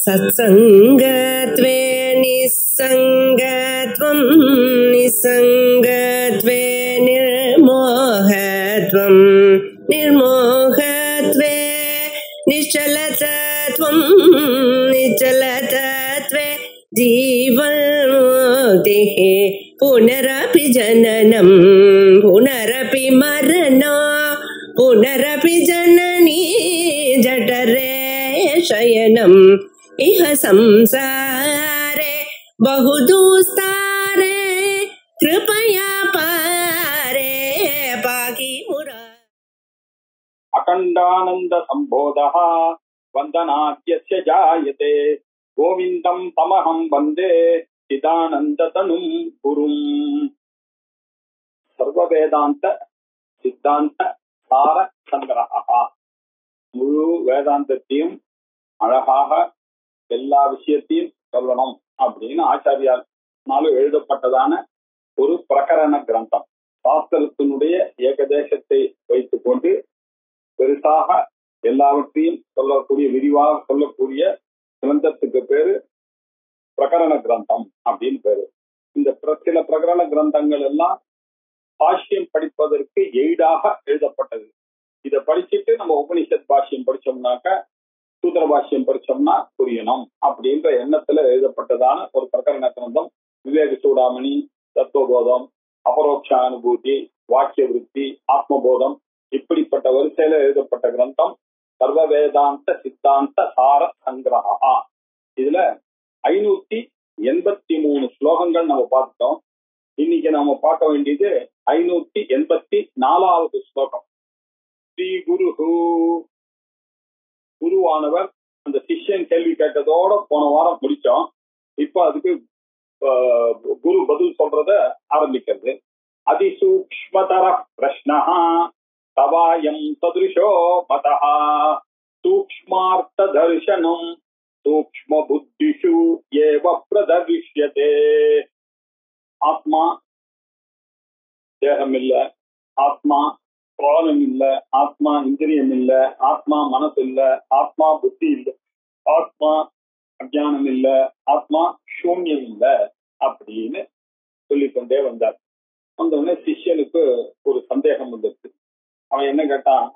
सत्संगत्वे निस्संगत्वं निस्संगत्वे निर्मोहत्वं निर्मोहत्वे निश्चलतत्वं निश्चलतत्वे जीवन्मुक्तिः पुनरपि जननं पुनरपि मरणं पुनरपि जननी जठरे शयनम् इह संसारे बहुदुस्तारे कृपया पारे पाहि मुरा। अखंडानंद संबोधः वंदनाद्यस्य जायते गोविंदं तमहं वंदे चिदानंद तनुं गुरुम्। सर्व वेदांत सिद्धांत सार संग्रहः முழு வேதாந்தத்தையும் அழகாக எல்லா விஷயத்தையும் சொல்லணும் அப்படின்னு ஆச்சாரியால் எழுதப்பட்டதான ஒரு பிரகரண கிரந்தம். சாஸ்திரத்தினுடைய ஏகதேசத்தை வைத்துக் கொண்டு பெருசாக எல்லாவற்றையும் சொல்லக்கூடிய விரிவாக சொல்லக்கூடிய கிரந்தத்துக்கு பேரு பிரகரண கிரந்தம் அப்படின்னு பேரு. இந்த சில பிரகரண கிரந்தங்கள் எல்லாம் பாஷ்யம் படிப்பதற்கு எய்டாக எழுதப்பட்டது. இதை படிச்சுட்டு நம்ம உபனிஷத் பாஷ்யம் படிச்சோம்னாக்க சூத்திர பாஷ்யம் படிச்சோம்னா புரியணும் அப்படின்ற எண்ணத்துல எழுதப்பட்டதான ஒரு பிரகரண கிரந்தம். விவேக சூடாமணி, தத்துவபோதம், அபரோக்ஷ அனுபூதி, வாக்கிய விருத்தி, ஆத்மபோதம் இப்படிப்பட்ட வரிசையில எழுதப்பட்ட கிரந்தம் சர்வ வேதாந்த சித்தாந்த சார சங்கிரகா. இதுல 583 ஸ்லோகங்கள் நம்ம பார்த்துட்டோம். இன்னைக்கு நாம பார்க்க வேண்டியது 584வது ஸ்லோகம். ஸ்ரீ குரு குருவானவர் அந்த சிஷ்யன் கேள்வி கேட்டதோட போன வாரம் முடிச்சோம். இப்ப அதுக்கு குரு பதில் சொல்றத ஆரம்பிக்கிறது. அதிசூக்ஷ்மதர பிரஷ்னஹ தவாயம் சதுருஷோ மதஹ சூக்ஷ்மார்த்த தர்சனம் சூக்ஷ்ம புத்திஷு ஏவ பிரதர்ஷ்யதே. ஆத்மா தேகம் இல்ல, ஆத்மா கோலம் இல்ல, ஆத்மா இந்திரியம் இல்ல, ஆத்மா மனசு இல்ல, ஆத்மா புத்தி இல்ல, ஆத்மா அஜானம் இல்ல, ஆத்மா சூன்யம் இல்ல அப்படின்னு சொல்லிக்கொண்டே வந்தார். வந்தவுடனே சிஷ்யனுக்கு ஒரு சந்தேகம் வந்துருக்கு. அவன் என்ன கேட்டான்,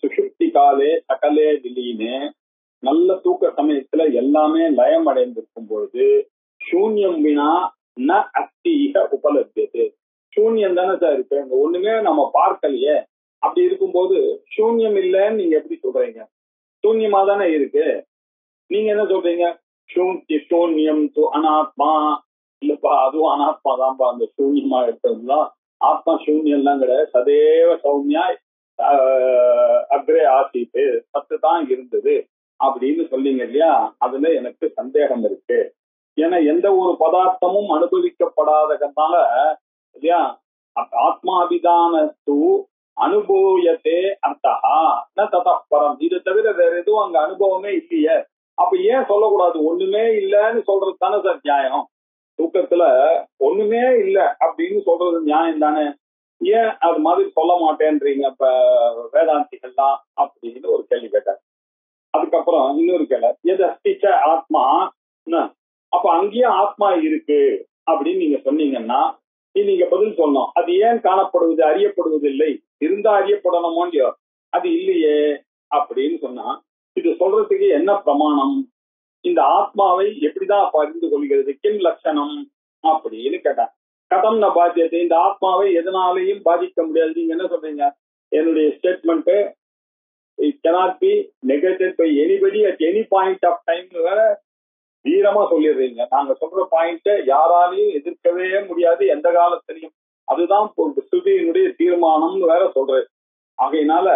சுஷுப்தி காலே சகலே திலீனே, நல்ல தூக்க சமயத்துல எல்லாமே லயம் அடைந்திருக்கும் பொழுது சூன்யம் வினா ந அஸ்தீக உபலப்தியது. சூன்யம் தானே சார் இருக்கு, ஒண்ணுமே நம்ம பார்க்கலையே. அப்படி இருக்கும்போது சூன்யம் இல்லைன்னு நீங்க எப்படி சொல்றீங்க? சூன்யமா தானே இருக்கு. நீங்க என்ன சொல்றீங்க? சூன்யம் அனாத்மா இல்லப்பா, அதுவும் அனாத்மா தான்ப்பா. அந்த சூன்யமா எடுத்ததுதான் ஆத்மா சூன்யம் எல்லாம் கிடையாது. சதேவ சௌமியா அக்ரே ஆசிட்டு சத்து தான் இருந்தது அப்படின்னு சொல்லிங்க இல்லையா? அதுல எனக்கு சந்தேகம் இருக்கு. ஏன்னா எந்த ஒரு பதார்த்தமும் அனுபவிக்கப்படாததுனால இல்லையா, ஆத்மாபிதானத்து அனுபூயத்தே அர்த்தஹா ந ததப்பரம். இதை தவிர வேற எதுவும் அங்க அனுபவமே இல்லையே. அப்ப ஏன் சொல்லக்கூடாது? ஒண்ணுமே இல்லைன்னு சொல்றது தானே சார் நியாயம். தூக்கத்துல ஒண்ணுமே இல்லை அப்படின்னு சொல்றது நியாயம் தானே. ஏன் அது மாதிரி சொல்ல மாட்டேன்றீங்க இப்ப வேதாந்திகள்லாம் அப்படின்னு ஒரு கேள்வி கேட்டார். அதுக்கப்புறம் இன்னொரு கேள்வி, எது அஸ்திச்ச ஆத்மா, அப்ப அங்கேயே ஆத்மா இருக்கு அப்படின்னு நீங்க சொன்னீங்கன்னா நீங்க பதில் சொன்னோம். அது ஏன் காணப்படுவது, அறியப்படுவதில்லை? இருந்தா அறியப்படணுமோ இல்லையோ, அது இல்லையே அப்படின்னு சொன்னா இது சொல்றதுக்கு என்ன பிரமாணம்? இந்த ஆத்மாவை எப்படிதான் அறிந்து கொள்கிறது? கிம் லட்சணம் அப்படின்னு கேட்டான். கதம் ந பாத்தியத்தை, இந்த ஆத்மாவை எதனாலையும் பாதிக்க முடியாது. நீங்க என்ன சொல்றீங்க? என்னுடைய statement it cannot be negated by anybody at any point of time வீரமா சொல்லிடுறீங்க. நாங்க சொல்ற பாயிண்ட யாராலையும் எதிர்க்கவே முடியாது எந்த காலத்திலையும். அதுதான் ஸ்ருதியினுடைய தீர்மானம்னு வேற சொல்றது. ஆகையினால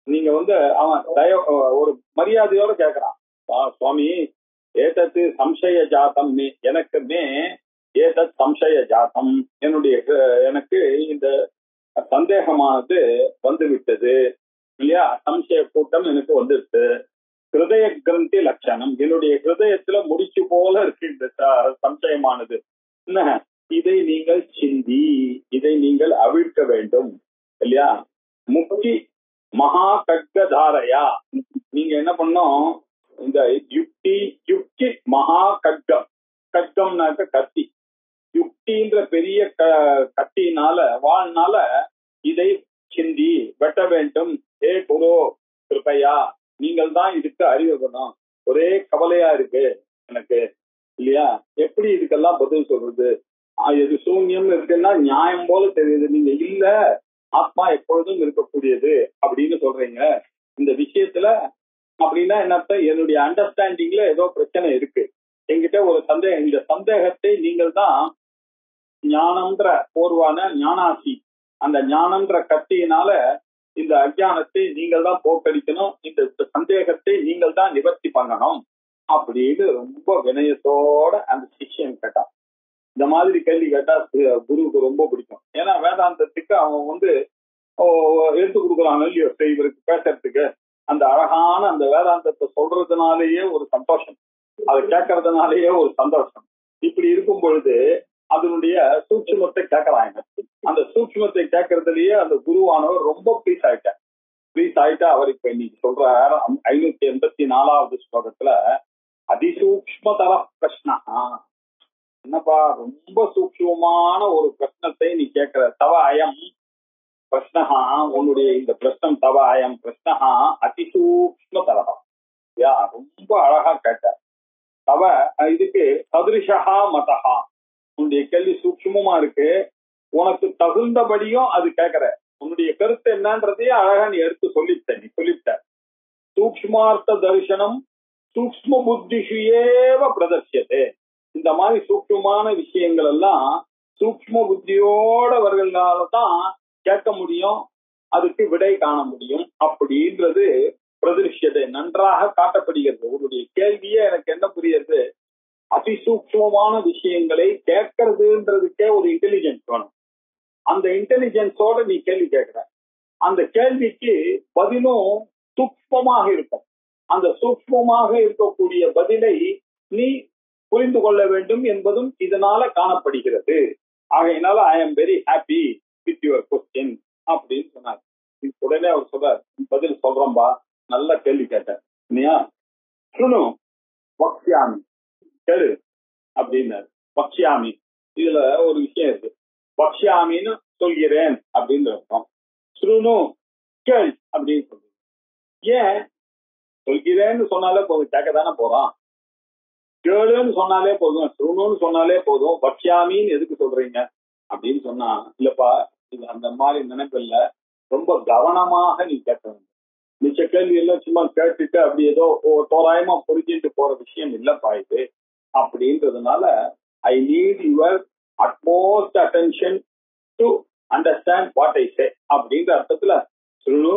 நீங்க அவன் ஒரு மரியாதையோட கேட்கிறான், சுவாமி ஏதத்து சம்சய ஜாத்தம், எனக்குமே ஏதத் சம்சய ஜாத்தம், எனக்கு இந்த சந்தேகமானது வந்து விட்டது இல்லையா, சம்சய கூட்டம் எனக்கு வந்துருச்சு. ஹிருதய கிரந்தி லட்சணம், என்னுடைய ஹிருதயத்துல முடிச்சு போல இருக்கு இந்த சம்சயமானது. என்ன, இதை நீங்கள் சிந்தி, இதை நீங்கள் அவிழ்க்க வேண்டும் இல்லையா. முக்தி மகா கட்கதாரையா, நீங்க என்ன பண்ணோம், இந்த யுக்தி மகா கட்கம், கட்கம்னாக்க கத்தி, யுக்தின்ற பெரிய கத்தினால வாழ்னால இதை சிந்தி வெட்ட வேண்டும். ஏ குரு கிருபையா, நீங்கள் தான் இதுக்கு அறிவுகணும், ஒரே கவலையா இருக்கு எனக்கு இல்லையா, எப்படி இதுக்கெல்லாம் பதில் சொல்றது, எது சூன்யம் இருக்குன்னா நியாயம் போல தெரியுது, நீங்க இல்ல ஆத்மா எப்பொழுதும் இருக்கக்கூடியது அப்படின்னு சொல்றீங்க இந்த விஷயத்துல. அப்படின்னா என்ன அர்த்தம், என்னுடைய அண்டர்ஸ்டாண்டிங்ல ஏதோ பிரச்சனை இருக்கு, என்கிட்ட ஒரு சந்தேகம், இந்த சந்தேகத்தை நீங்கள் தான் ஞானம்ன்ற போர்வான ஞானாசி, அந்த ஞானம்ன்ற கத்தியினால இந்த அஞ்ஞானத்தை நீங்கள் தான் போக்கடிக்கணும், இந்த சந்தேகத்தை நீங்கள் தான் நிவர்த்தி பண்ணணும் அப்படின்னு ரொம்ப வினயத்தோட அந்த சிஷ்யன் கேட்டான். இந்த மாதிரி கேள்வி கேட்டா குருவுக்கு ரொம்ப பிடிக்கும். ஏன்னா வேதாந்தத்துக்கு அவன் எடுத்து கொடுக்குறான் இல்லையோ இவருக்கு பேசுறதுக்கு, அந்த அழகான அந்த வேதாந்தத்தை சொல்றதுனாலேயே ஒரு சந்தோஷம், அதை கேட்கறதுனாலேயே ஒரு சந்தோஷம். இப்படி இருக்கும் பொழுது அதனுடைய சூட்சுமத்தை கேட்கறாங்க. அந்த சூட்சுமத்தை கேட்கறதுலயே அந்த குருவானவர் ரொம்ப ப்ளீஸ் ஆயிட்டா. அவர் இப்ப இன்னைக்கு சொல்ற 584வது ஸ்லோகத்துல அதிசூக்மதர பிரஷ்னா, என்னப்பா ரொம்ப சூக்ஷ்மமான ஒரு பிரஷ்னத்தை நீ கேட்கிற, தவ அயம் பிரஷ்னஹா, உன்னுடைய இந்த பிரஷ்னம் தவ அயம் பிரஷ்னஹா அதிசூக்மதரா, யா ரொம்ப அழகா கேட்ட. தவ இதுக்கு சதுரிஷா மதஹா, உன்னுடைய கேள்வி சூக்ஷ்மமா இருக்கு, உனக்கு தகுந்தபடியும் அது கேட்கிற, உன்னுடைய கருத்து என்னன்றதையே அழகா நீ எடுத்து சொல்லிட்ட. சூக்ஷ்மார்த்த தரிசனம் சூக்ஷ்ம புத்திஷுயேவ பிரதர்சியதே, இந்த மாதிரி சூக்ஷ்மமான விஷயங்கள் எல்லாம் சூக்ஷ்ம புத்தியோடவர்களால தான் கேட்க முடியும், அதுக்கு விடை காண முடியும் அப்படின்றது பிரதர்சியதை நன்றாக காட்டப்படுகிறது. உங்களுடைய கேள்வியே எனக்கு என்ன புரியுது, அதிசூக்ஷ்மமான விஷயங்களை கேட்கறதுன்றதுக்கே ஒரு இன்டெலிஜென்ஸ் வேணும். அந்த இன்டெலிஜென்ஸோட நீ கேள்வி கேட்கிற, அந்த கேள்விக்கு பதிலும் சூக்ஷ்மமாக இருக்கும். அந்த சூக்ஷ்மமாக இருக்கக்கூடிய பதிலை நீ புரிந்து கொள்ள வேண்டும் என்பதும் இதனால காணப்படுகிறது. ஆகையினால I am very happy with your question அப்படின்னு சொன்னார். உடனே அவர் சொல்றார், பதில் சொல்றோம்பா, நல்ல கேள்வி கேட்டேன் இல்லையா, சுனு வக்யாமி, கேளு அப்படின்னாரு. வக்யாமி, இதுல ஒரு விஷயம் இருக்கு, வக்யாமின்னு சொல்கிறேன் அப்படின்னு அர்த்தம், சுனு கேள் அப்படின்னு சொல்றேன். ஏன் சொல்கிறேன்னு சொன்னாலே போதும், கேட்க தானே போறான், கேளுன்னு சொன்னாலே போதும், சுனுன்னு சொன்னாலே போதும், வக்யாமின்னு எதுக்கு சொல்றீங்க அப்படின்னு சொன்னா, இல்லப்பா இது அந்த மாதிரி நினைப்பு இல்ல, ரொம்ப கவனமாக நீ கேட்க வேண்டும், மிச்ச கேள்வி எல்லாம் சும்மா கேட்டுட்டு அப்படி ஏதோ தோராயமா புரிஞ்சுட்டு போற விஷயம் இல்லப்பா இது அப்படின்றதுனால I need your utmost attention to understand what I say அப்படின்ற அர்த்தத்துல சுனு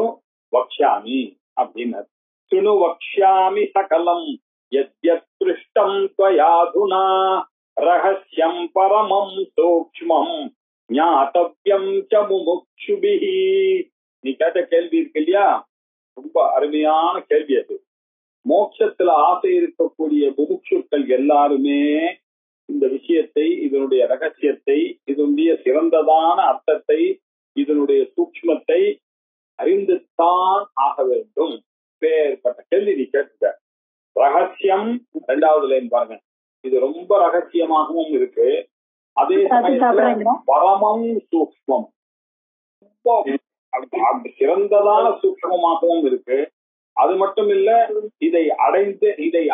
வக்ஷாமி அப்படின்னாரு. சுனு வக்ஷாமி சகலம் யத்யத் ப்ருஷ்டம் த்வயாதுனா ரஹஸ்யம் பரமம் சூக்ஷ்மம் ஞாதவ்யம் ச முமுக்ஷுபிஹி. நீ கேட்ட கேள்வி இருக்கு இல்லையா, ரொம்ப அருமையான கேள்வி அது. மோட்சத்துல ஆசை இருக்கக்கூடிய முமுட்சுக்கள் எல்லாருமே இந்த விஷயத்தை, இதனுடைய ரகசியத்தை, இதனுடைய சிறந்ததான அர்த்தத்தை, இதனுடைய சூக்ஷ்மத்தை அறிந்துத்தான் ஆக வேண்டும். பேர்பட்ட கேள்வி நீ கேட்டுக்க. ரகசியம் 2வது லைன் பாருங்க, இது ரொம்ப ரகசியமாகவும் இருக்கு, அதே சமயத்துல பரமம் சூக்ஷ்மம், சிறந்ததான சூக்ஷ்மமாகவும் இருக்கு. அது மட்டும் இல்ல, இதை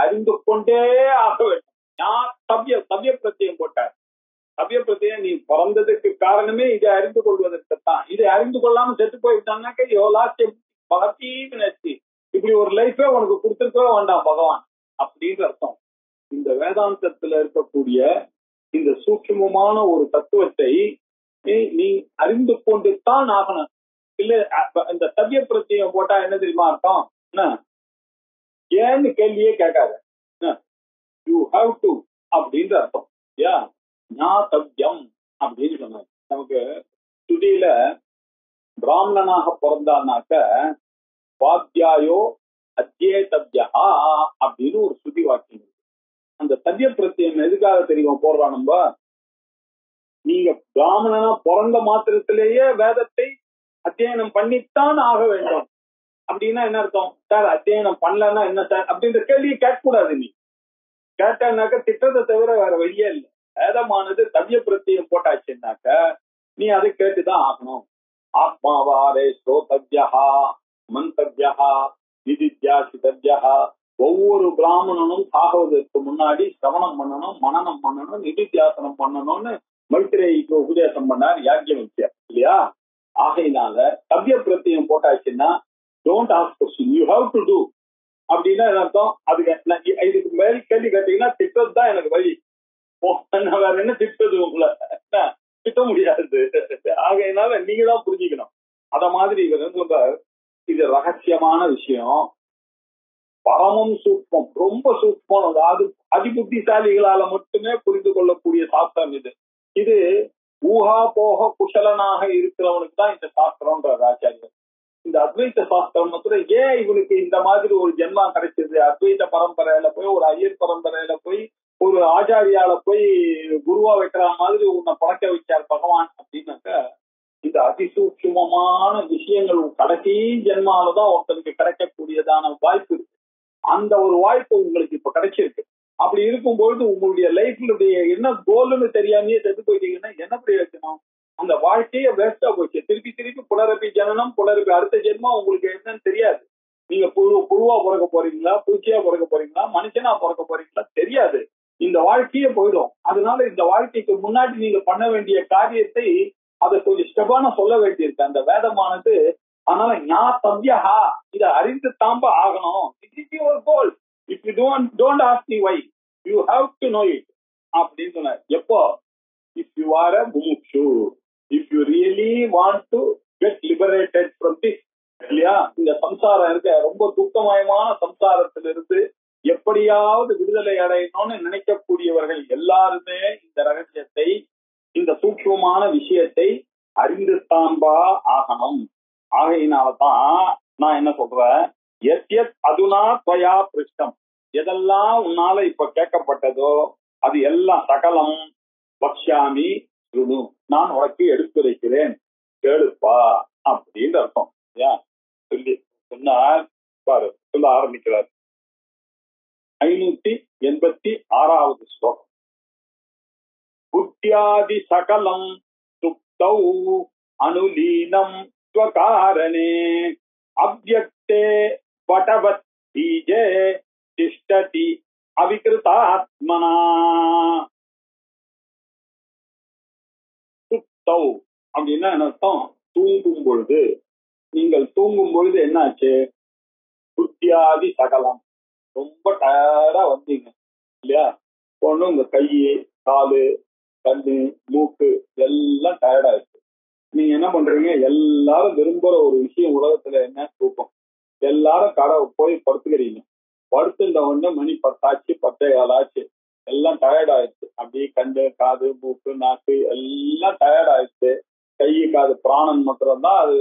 அறிந்து கொண்டே ஆக வேண்டும். தவ்ய பிரத்தியம் போட்டார். தவ்ய பிரத்தியம் நீ பிறந்ததுக்கு காரணமே இதை அறிந்து கொள்வதற்குத்தான். இதை அறிந்து கொள்ளாம செத்து போயிட்டான்னாக்க இப்படி ஒரு லைஃபே உனக்கு கொடுத்துருக்கவே வேண்டாம் பகவான் அப்படின்ற அர்த்தம். இந்த வேதாந்தத்துல இருக்கக்கூடிய இந்த சூக்ஷ்மமான ஒரு தத்துவத்தை நீ அறிந்து கொண்டுத்தான் ஆகணும். இல்ல இந்த தவ்ய பிரத்தியம் போட்டா என்ன தெரியுமா அர்த்தம், ஏன்னு கேள்வியே கேட்காத, யூ ஹாவ் டு அப்படின்ற அர்த்தம். ஞாதவ்யம் அப்படின்னு சொன்னாங்க. நமக்கு ஸ்துதியில பிராமணனாக பிறந்தானாக்க வாத்தியாயோ அத்யேதவ்யா அப்படின்னு ஒரு ஸ்துதி வாக்கியம் இருக்கு. அந்த தவ்ய பிரத்தியம் எதுக்காக தெரியும் போடுறோம் நம்ம, நீங்க பிராமணனா பிறந்த மாத்திரத்திலேயே வேதத்தை அத்தியனம் பண்ணித்தான் ஆக வேண்டும். அப்படின்னா என்ன அர்த்தம்? சார் அத்தியனம் பண்ணலன்னா என்ன சார் அப்படின்ற கேள்வியை கேட்கக்கூடாது. நீ கேட்டானாக்க திட்டத்தை தவிர வேற வழியே இல்லை. வேதமானது தவ்ய பிரத்தியம் போட்டாச்சுன்னாக்க நீ அதை கேட்டுதான் ஆகணும். ஆத்மாவாரே ஸ்ரோதவ்யா மந்தவ்யா நிதித்யாசிதவ்யா. ஒவ்வொரு பிராமணனும் சாகுவதற்கு முன்னாடி சிரவணம் பண்ணணும், மனனம் பண்ணணும், நிதித்தியாசனம் பண்ணணும்னு மைத்ரேயிக்கு உபதேசம் பண்ணார் யாக்ஞவல்க்யர் இல்லையா? ஆகையினால தவ்ய பிரத்தியம் போட்டாச்சுன்னா don't ask question, you have to do அப்படின்னா அர்த்தம். அதுக்கு இதுக்கு மேல் கேள்வி கேட்டீங்கன்னா திட்டது தான் எனக்கு வழி. வேற என்ன திட்டது? உங்களை திட்ட முடியாது. ஆகையினால நீங்க தான் புரிஞ்சுக்கணும். அத மாதிரி இவர் சொல்றார், இது ரகசியமான விஷயம், பரமம் சூக்மம், ரொம்ப சூக்மம். அதாவது அதிபுத்திசாலிகளால மட்டுமே புரிந்து கொள்ளக்கூடிய சாஸ்திரம் இது. இது ஊகா போக குஷலனாக இருக்கிறவனுக்கு தான் இந்த சாஸ்திரம்ன்றார் ஆச்சாரியர். இந்த அத்வைத்த சாஸ்திரம் மாத்திரம் ஏன் இவனுக்கு இந்த மாதிரி ஒரு ஜென்மா கிடைச்சது? அத்வைத்த பரம்பரையில போய் ஒரு ஐயர் பரம்பரையில போய் ஒரு ஆச்சாரியால போய் குருவா வைக்கிற மாதிரி உன்னை பழக்க வச்சார் பகவான் அப்படின்னாக்க, இந்த அதிசூட்சுமமான விஷயங்கள் கடைசி ஜென்மாலதான் ஒருத்தனுக்கு கிடைக்கக்கூடியதான வாய்ப்பு இருக்கு. அந்த ஒரு வாய்ப்பு உங்களுக்கு இப்ப கிடைச்சிருக்கு. அப்படி இருக்கும்போது உங்களுடைய லைஃப்ல என்ன கோல்னு தெரியாமையே செத்து போயிட்டீங்கன்னா என்ன பிரயோஜனம்? அந்த வாழ்க்கையே வேஸ்டா போச்சு. திருப்பி திருப்பி புனரப்பி ஜனனம், புனரப்பி அடுத்த ஜென்மா உங்களுக்கு என்னன்னு தெரியாது. நீங்க புழுவா பிறக்க போறீங்களா, பூச்சியா பிறக்க போறீங்களா, மனுஷனா பிறக்க போறீங்களா தெரியாது. இந்த வாழ்க்கையே போயிடும். அதனால இந்த வாழ்க்கைக்கு முன்னாடி நீங்க பண்ண வேண்டிய காரியத்தை அதை கொஞ்சம் ஸ்டெபான சொல்ல வேண்டியிருக்கு அந்த வேதமானது. அதனால ஞாத்தவ்யா, இதை அறிந்து தாம்ப ஆகணும். It is your goal. If you don't ask me why, you have to know it அப்படின்னு சொன்னார். எப்போ? இஃப் யூ ஆர் அ முமுக்ஷு, if you really want to get liberated from this இல்லையா? இந்த சம்சாரம் இருக்க ரொம்ப துக்கமயமான சம்சாரத்திலிருந்து எப்படியாவது விடுதலை அடையணும்னு நினைக்கக்கூடியவர்கள் எல்லாருமே இந்த ரகசியத்தை, இந்த சூக்ஷ்மமான விஷயத்தை அறிந்து தான்பா ஆகணும். ஆகையினால்தான் நான் என்ன சொல்றேன், எத் எத் அதுனா துவயா பிருஷ்டம், எதெல்லாம் உன்னால இப்ப கேட்கப்பட்டதோ அது எல்லாம் சகலம் பக்ஷாமி சுணு, நான் உனக்கு எடுத்துரைக்கிறேன் கேளுப்பா அப்படின்னு அர்த்தம். சொல்லி சொன்னார் பாரு, சொல்ல ஆரம்பிக்கிறார். 586வது ஸ்லோகம். புத்தியாதி சகலம் சுப்தௌ அனுலீனம் ஸ்வகாரணே அவ்யக்தே வடவத் பீஜே திஷ்டதி அவிகிருதாத்மனா. சுப்தௌ அப்படின்னா என்ன அர்த்தம்? தூங்கும் பொழுது, நீங்கள் தூங்கும் பொழுது என்னாச்சு? புத்தியாதி சகலம், ரொம்ப டயர்டா வந்தீங்க இல்லையா? ஒண்ணு உங்க கை, காலு, கண்ணு, மூக்கு எல்லாம் டயர்டா இருக்கு. நீங்க என்ன பண்றீங்க? எல்லாரும் விரும்புற ஒரு விஷயம் உலகத்துல என்ன? தூக்கம். எல்லாரும் கடை போய் படுத்துக்கிறீங்க. படுத்துட்ட உடனே மணி 10 ஆச்சு, 10:15 ஆச்சு, எல்லாம் டயர்ட் ஆயிடுச்சு. அப்படியே கண்ணு, காது, மூக்கு, நாக்கு எல்லாம் டயர்ட் ஆயிடுச்சு. கை, காது, பிராணன் மாத்திரம் தான் அது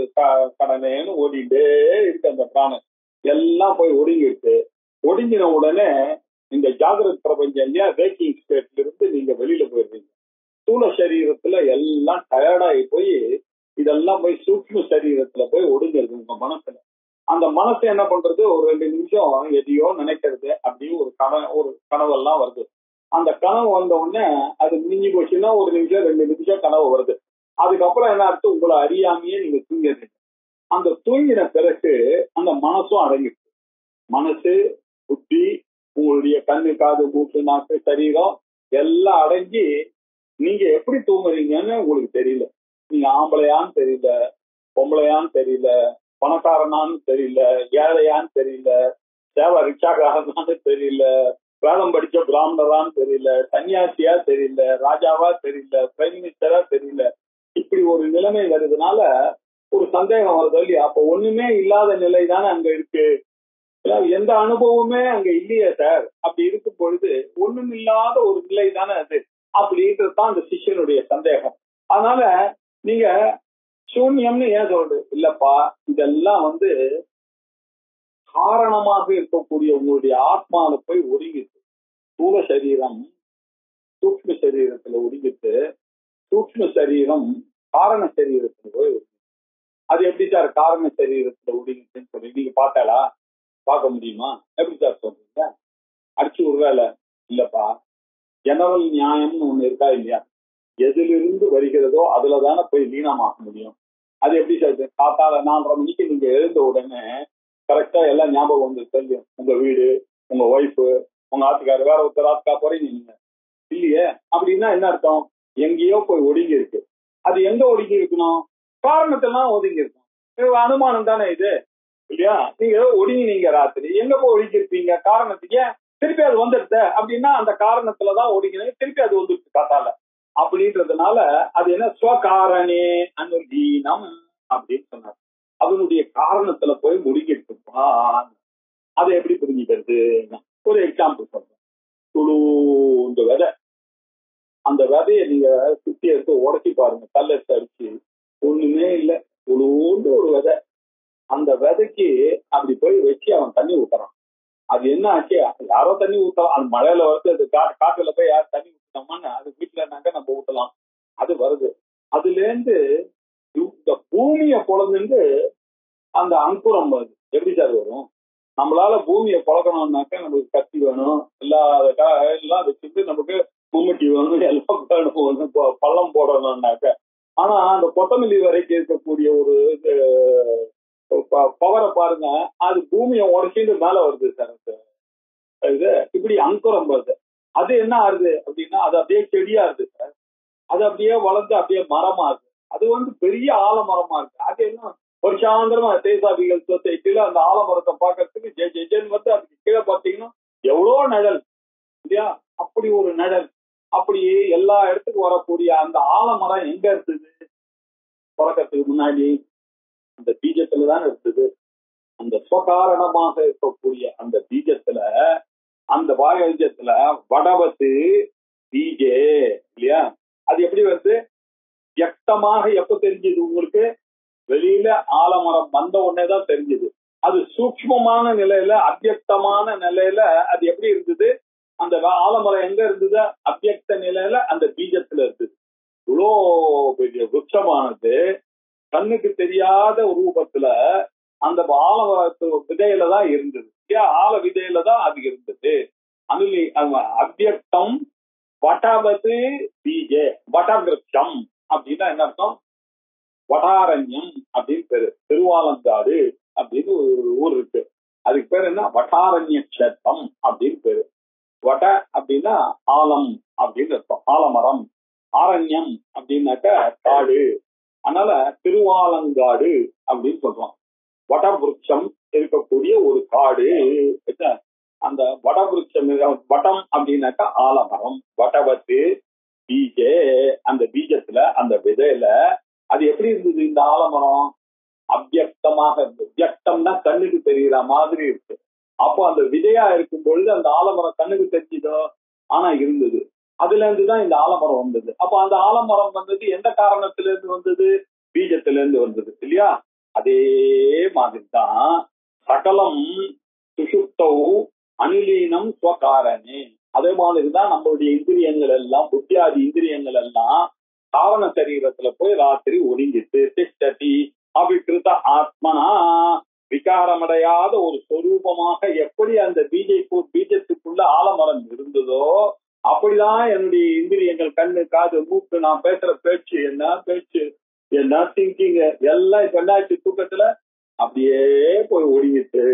கடனேன்னு ஓடிட்டே இருக்கு. அந்த பிராணன் எல்லாம் போய் ஒடுங்கிடுச்சு. ஒடுங்கின உடனே இந்த ஜாகிரத் பிரபஞ்சம் இல்லையா, வேக்கிங் ஸ்டேட்ல இருந்து நீங்க வெளியில போயிடுறீங்க. ஸ்தூல சரீரத்துல எல்லாம் டயர்டாகி போய் இதெல்லாம் போய் சூக்ஷ்ம சரீரத்துல போய் ஒடுங்கிருது உங்க மனசுல. அந்த மனசு என்ன பண்றது? ஒரு 2 நிமிஷம் எதையோ நினைக்கிறது, அப்படியே ஒரு கனவெல்லாம் வருது. அந்த கனவு வந்த உடனே அது முடிஞ்சு போச்சுன்னா 1 நிமிஷம் 2 நிமிஷம் கனவு வருது. அதுக்கப்புறம் என்ன அர்த்தம்? உங்களை அறியாமையே நீங்க தூங்கிடுறீங்க. அந்த தூங்கின பிறகு அந்த மனசும் அடங்கிடுச்சு. மனசு, புத்தி, உங்களுடைய கண்ணு, காது, மூக்கு, நாக்கு, சரீரம் எல்லாம் அடங்கி நீங்க எப்படி தூங்குறீங்கன்னு உங்களுக்கு தெரியல. நீங்க ஆம்பளையான்னு தெரியல, பொம்பளையான்னு தெரியல, பணக்காரனான்னு தெரியல, ஏழையான்னு தெரியல, சேவை ரிக்ஷாக்காரனான்னு தெரியல, வேதம் படிச்ச பிராமணரான்னு தெரியல, சன்னியாசியா தெரியல, ராஜாவா தெரியல, பிரைம் மினிஸ்டரா தெரியல. இப்படி ஒரு நிலைமை வருதுனால ஒரு சந்தேகம் வருது இல்லையா? அப்ப ஒண்ணுமே இல்லாத நிலை தானே அங்க இருக்கு. எந்த அனுபவமே அங்க இல்லையே சார். அப்படி இருக்கும் பொழுது ஒண்ணும் இல்லாத ஒரு நிலை தானே அது. அப்படின்றதுதான் அந்த சிஷ்யனுடைய சந்தேகம். அதனால நீங்க சூன்யம்னு ஏன் சொல்றது? இல்லப்பா, இதெல்லாம் காரணமாக இருக்கக்கூடிய உங்களுடைய ஆத்மாவில போய் ஒடுங்கிட்டு, ஸ்தூல சரீரம் சூக்ஷ்ம சரீரத்துல ஒடுங்கிட்டு, சூக்ஷ்ம சரீரம் காரண சரீரத்துல போய் அது எப்படி சார் காரண சரீரத்துல ஒடுங்கிச்சுன்னு சொல்லி நீங்க பார்த்தாலா? பார்க்க முடியுமா? எப்படி சார் சொல்றீங்க? அடிச்சு விடுறால இல்லப்பா. ஜெனரல் நியாயம்னு ஒண்ணு இருக்கா இல்லையா? எதிலிருந்து வருகிறதோ அதுலதானே போய் லீனமாக முடியும். அது எப்படி சார் காத்தால 4:30 மணிக்கு நீங்க எழுந்த உடனே கரெக்டா எல்லாம் ஞாபகம் வந்து தெரியும். உங்க வீடு, உங்க ஒய்ஃபு, உங்க ஆத்துக்காரு, வேற ஒருத்தர் ஆத்துக்கா போறீங்க நீங்க இல்லையே. அப்படின்னா என்ன அர்த்தம்? எங்கேயோ போய் ஒடுங்கி இருக்கு. அது எங்க ஒடுங்கி இருக்கணும்? காரணத்தெல்லாம் ஒதுங்கி இருக்கும். அனுமானம் தானே இது இல்லையா? நீங்க ஒடுங்கினீங்க ராத்திரி, எங்க போய் ஒடுங்கி இருப்பீங்க? காரணத்துக்கு. திருப்பி அது வந்துடுது அப்படின்னா அந்த காரணத்துலதான் ஒடுங்கினது, திருப்பி அது வந்துடுச்சு காத்தால அப்படின்றதுனால அது என்ன ஸ்வகாரணே அனுலீனம் அப்படின்னு சொன்னார். அதனுடைய காரணத்துல போய் முடிக்கிட்டு அதை எப்படி புரிஞ்சுக்கிறது? ஒரு எக்ஸாம்பிள் சொல்றேன். துளுந்த விதை, அந்த விதையை நீங்க சுத்தி எடுத்து உடச்சி பாருங்க, கல்லெடுத்து அடிச்சு, ஒண்ணுமே இல்லை, துளுண்டு ஒரு விதை. அந்த விதைக்கு அப்படி போய் வச்சு அவன் தண்ணி ஊத்துறான். அது என்ன ஆச்சு? யாரோ தண்ணி ஊத்தலாம், அது மழையில வருது, அது காட்டுல போய் யார் தண்ணி ஊத்தினோம்னா அது வீட்டுலனாக்க நம்ம ஊத்தலாம், அது வருது. அதுல இருந்து இந்த பூமியை பொழந்து அந்த அங்குரம் வருது. எப்படி சார் வரும்? நம்மளால பூமியை பழக்கணும்னாக்க நமக்கு கத்தி வேணும், எல்லாம் வச்சுட்டு நமக்கு கும்மிட்டி வேணும், எல்லாம் வேணும், பள்ளம் போடணும்னாக்க. ஆனா அந்த கொத்தமல்லி வரைக்கும் இருக்கக்கூடிய ஒரு பவரை பாருங்க, அது பூமியை உடச்சிட்டு மேல வருது சார். இது இப்படி அங்குரம் வருது. அது என்ன ஆகுது அப்படின்னா அது அப்படியே செடியா இருக்கு சார். அது அப்படியே வளர்ந்து அப்படியே மரமா இருக்கு. அது பெரிய ஆலமரமா இருக்கு. அது என்ன வருஷாந்திரமா தேசாபிகள் சொசைட்டில அந்த ஆலமரத்தை பார்க்கறதுக்கு ஜெஜன் அதுக்கு கீழே பார்த்தீங்கன்னா எவ்வளோ நிழல் இல்லையா? அப்படி ஒரு நிழல். அப்படி எல்லா இடத்துக்கும் வரக்கூடிய அந்த ஆலமரம் எங்க இருந்தது? பிறக்கிறதுக்கு முன்னாடி அந்த பீஜத்துலதான் இருந்தது. அந்த ஸ்வகாரணமாக இருக்கக்கூடிய அந்த பீஜத்துல, அந்த வாயத்துல வடவத்து பீஜே இல்லையா? அது எப்படி வியக்தமாக எப்ப தெரிஞ்சது உங்களுக்கு? வெளியில ஆலமரம் வந்த உடனேதான் தெரிஞ்சது. அது சூக்ஷ்மமான நிலையில, அவ்யக்தமான நிலையில அது எப்படி இருந்தது? அந்த ஆலமரம் எங்க இருந்தது? அவ்யக்த நிலையில அந்த பீஜத்துல இருந்தது. இவ்வளோ பெரிய விருட்சமானது கண்ணுக்கு தெரியாத ரூபத்துல அந்த ஆலமரத்து விதையில தான் இருந்தது. ஆல விதையில தான் அது இருந்தது. அனுலி அவ்யக்தம் வடவது பீஜே, வடவிருட்சம் அப்படின்னா என்ன அர்த்தம்? வடாரண்யம் அப்படின்னு பேரு. திருவாலங்காடு அப்படின்னு ஒரு ஊர் இருக்கு, அதுக்கு பேர் என்ன? வடாரண்ய கஷேத்திரம் அப்படின்னு பேரு. வட அப்படின்னா ஆலம் அப்படின்னு அர்த்தம், ஆலமரம். ஆரண்யம் அப்படின்னாக்க காடு. அதனால திருவாலங்காடு அப்படின்னு சொல்றோம். வடவிருட்சம் இருக்கக்கூடிய ஒரு காடு. அந்த வடவிருட்சம், வடம் அப்படின்னாக்கா ஆலமரம். வடவத்து பீஜே, அந்த பீஜத்துல அந்த விதையில அது எப்படி இருந்தது? இந்த ஆலமரம் அவ்யக்தமாக இருந்தது. வியக்தம்னா கண்ணுக்கு தெரிகிற மாதிரி இருக்கு. அப்போ அந்த விதையா இருக்கும் பொழுது அந்த ஆலமரம் கண்ணுக்கு தெரிஞ்சதோ? ஆனா இருந்தது. அதுல இருந்துதான் இந்த ஆலமரம் வந்தது. அப்ப அந்த ஆலமரம் வந்தது எந்த காரணத்துல இருந்து வந்தது? பீஜத்துல இருந்து வந்தது இல்லையா? அதே மாதிரிதான் சகலம் சுஷுப்தௌ அனுலீனம் ஸ்வகாரணே. அதே மாதிரிதான் நம்மளுடைய இந்திரியங்கள் எல்லாம், புத்தியாதி இந்திரியங்கள் எல்லாம் காரண சரீரத்துல போய் ராத்திரி ஒடுங்கிட்டு திஷ்டதி அவிகிருத ஆத்மனா, விகாரமடையாத ஒரு சொரூபமாக எப்படி அந்த பீஜத்துக்குள்ள ஆலமரம் இருந்ததோ அப்படிதான் என்னுடைய இந்திரியங்கள், கண்ணு, காது, மூக்கு, நான் பேசுற பேச்சு, என்ன திங்கிங் எல்லாம் இப்ப என்னாச்சு? தூக்கத்துல அப்படியே போய் ஒடுங்கிட்டு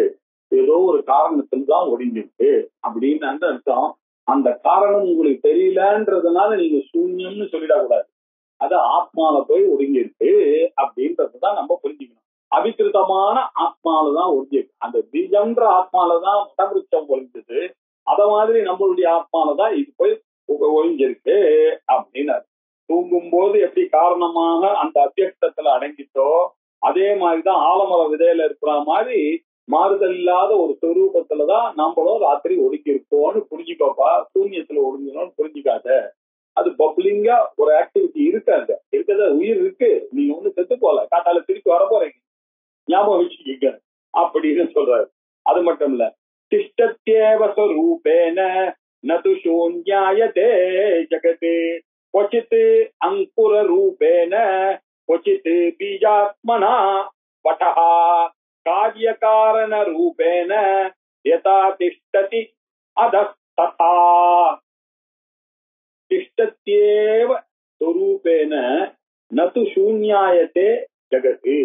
ஏதோ ஒரு காரணத்துல தான் ஒடுங்கிட்டு அப்படின்னு அந்த அர்த்தம். அந்த காரணம் உங்களுக்கு தெரியலன்றதுனால நீங்க சூன்யம்னு சொல்லிடக்கூடாது. அது ஆத்மால போய் ஒடுங்கிருக்கு அப்படின்றதுதான் நம்ம புரிஞ்சுக்கணும். அவிகிருதமான ஆத்மாலதான் ஒடுங்கிருக்கு. அந்த பீஜம்ன்ற ஆத்மாலதான் வடவிருட்சம் ஒழிஞ்சது. அத மாதிரி நம்மளுடைய ஆத்மாலதான் இது போய் ஒழிஞ்சிருக்கு அப்படின்னு. தூங்கும் போது எப்படி காரணமாக அந்த அவ்யக்தத்துல அடங்கிட்டோ அதே மாதிரிதான் ஆலமர விதையில இருக்கிற மாதிரி மாறுதல் இல்லாத ஒரு சொரூபத்துலதான் நம்மளும் ராத்திரி ஒடுக்கி இருக்கோம்னு புரிஞ்சுக்கோப்பா. சூன்யத்துல ஒடுங்கணும்னு புரிஞ்சுக்காத. அது பப்ளிங்கா ஒரு ஆக்டிவிட்டி இருக்காது, இருக்கிறத உயிர் இருக்கு. நீங்க செத்து போல, காட்டால திருப்பி வர போறீங்க, ஞாபகம் வச்சுக்கீங்க அப்படின்னு சொல்றாரு. அது மட்டும் இல்ல, திஷ்டத்யேவ ஸ்வரூபேன நது சூன்யாயதே ஜகதே क्वचित् अंकुर रूपेण क्वचित् बीजात्मना சூன்யாயத்தே ஜெகத்து.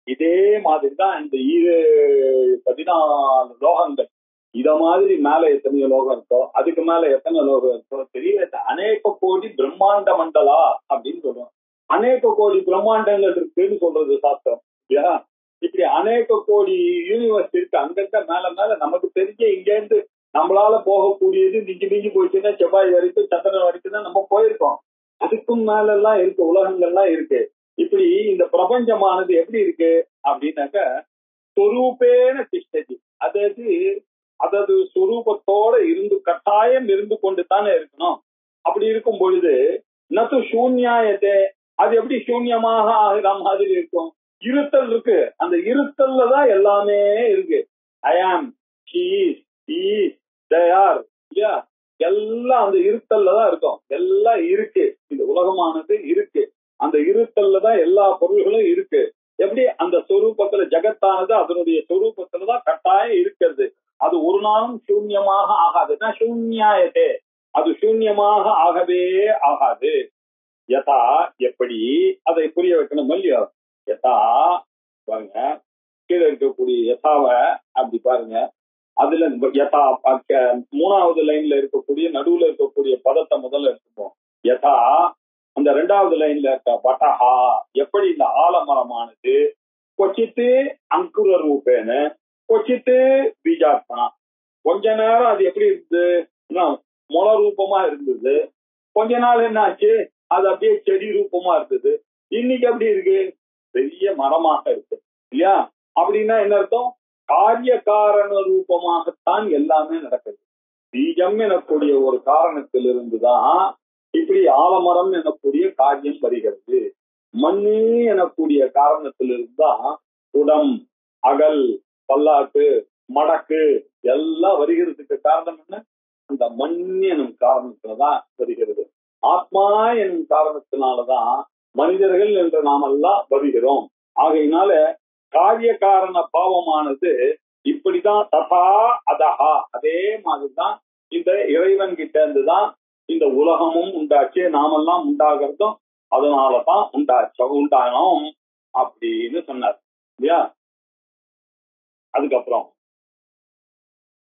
இதே மாதிரிதான் இந்த 14 லோகங்கள். இத மாதிரி மேல எத்தனையோ லோகம் இருக்கோ, அதுக்கு மேல எத்தனை லோகம் இருக்கோ தெரியல. அநேக கோடி பிரம்மாண்ட மண்டலா அப்படின்னு சொல்றோம். அநேக கோடி பிரம்மாண்டங்கள் இருக்குன்னு சொல்றது சாஸ்திரம் இல்லையா? இப்படி அநேக கோடி யூனிவர்ஸ் இருக்கு அங்கங்க மேல மேல. நமக்கு தெரிஞ்ச இங்க இருந்து நம்மளால போகக்கூடியது மிஞ்சி போயிடுச்சுன்னா செவ்வாய் வரைக்கும் சந்திரன் வரைக்கும் தான் நம்ம போயிருக்கோம். அதுக்கும் மேல எல்லாம் இருக்கு, உலகங்கள்லாம் இருக்கு. இப்படி இந்த பிரபஞ்சமானது எப்படி இருக்கு அப்படின்னாக்க சொரூபேன திஷ்டதி, அதாவது சொரூபத்தோட இருந்து கட்டாயம் இருந்து கொண்டு தானே இருக்கணும். அப்படி இருக்கும் பொழுது நது சூன்யாயத்தே, அது எப்படி சூன்யமாக ஆகிற மாதிரி இருக்கும்? இருத்தல் இருக்கு, அந்த இருத்தல்ல தான் எல்லாமே இருக்கு. ஐ ஆம், ஹி இஸ், தே ஆர் இல்லையா? எல்லாம் அந்த இருத்தல்ல தான் இருக்கும். எல்லாம் இருக்கு, இந்த உலகமானது இருக்கு. அந்த இருத்தல்ல தான் எல்லா பொருள்களும் இருக்கு. எப்படி அந்த சொரூபத்துல ஜெகத்தானது அதனுடைய சொரூபத்துலதான் கட்டாயம் இருக்கிறது. அது ஒரு நாளும் சூன்யமாக ஆகாது. சூன்யாயத்தே, அது சூன்யமாக ஆகவே ஆகாது. யதா, எப்படி, அதை புரிய வைக்கணும் இல்லையோ? யதா பாருங்க, கீழே இருக்கக்கூடிய யதாவ அப்படி பாருங்க. அதுல யதா 3வது லைன்ல இருக்கக்கூடிய நடுவுல இருக்கக்கூடிய பதத்தை முதல்ல எடுத்துப்போம். யதா அந்த 2வது லைன்ல இருக்க வட்டஹா, எப்படி இந்த ஆலமரமானது கொச்சித்து அங்குர ரூபேன்னு கொச்சித்து பீஜாத்மனா, கொஞ்ச நேரம் அது எப்படி இருந்தது, முள ரூபமா இருந்தது. கொஞ்ச நாள் என்ன ஆச்சு, அது அப்படியே செடி ரூபமா இருந்தது. இன்னைக்கு அப்படி இருக்கு, பெரிய மரமாக இருக்கு இல்லையா? அப்படின்னா என்ன அர்த்தம்? காரிய காரண ரூபமாகத்தான் எல்லாமே நடக்குது. பீஜம் எனக்கூடிய ஒரு காரணத்தில் இருந்துதான் இப்படி ஆலமரம் எனக்கூடிய காரியம் வருகிறது. மண்ணு எனக்கூடிய காரணத்திலிருந்துதான் குடம், அகல், பல்லாக்கு, மடக்கு எல்லாம் வருகிறதுக்கு காரணம் என்ன? அந்த மண் எனும் காரணத்துலதான் வருகிறது. ஆத்மா எனும் காரணத்தினாலதான் மனிதர்கள் என்று நாம் எல்லாம் வருகிறோம். ஆகையினால காரிய காரண பாவமானது இப்படிதான் ததா அதஹா, அதே மாதிரிதான் இந்த இறைவன் கிட்ட இருந்துதான் இந்த உலகமும் உண்டாச்சு, நாமெல்லாம் உண்டாகிறதும் அதனாலதான் உண்டானோம் அப்படின்னு சொன்னார் இல்லையா? அதுக்கப்புறம்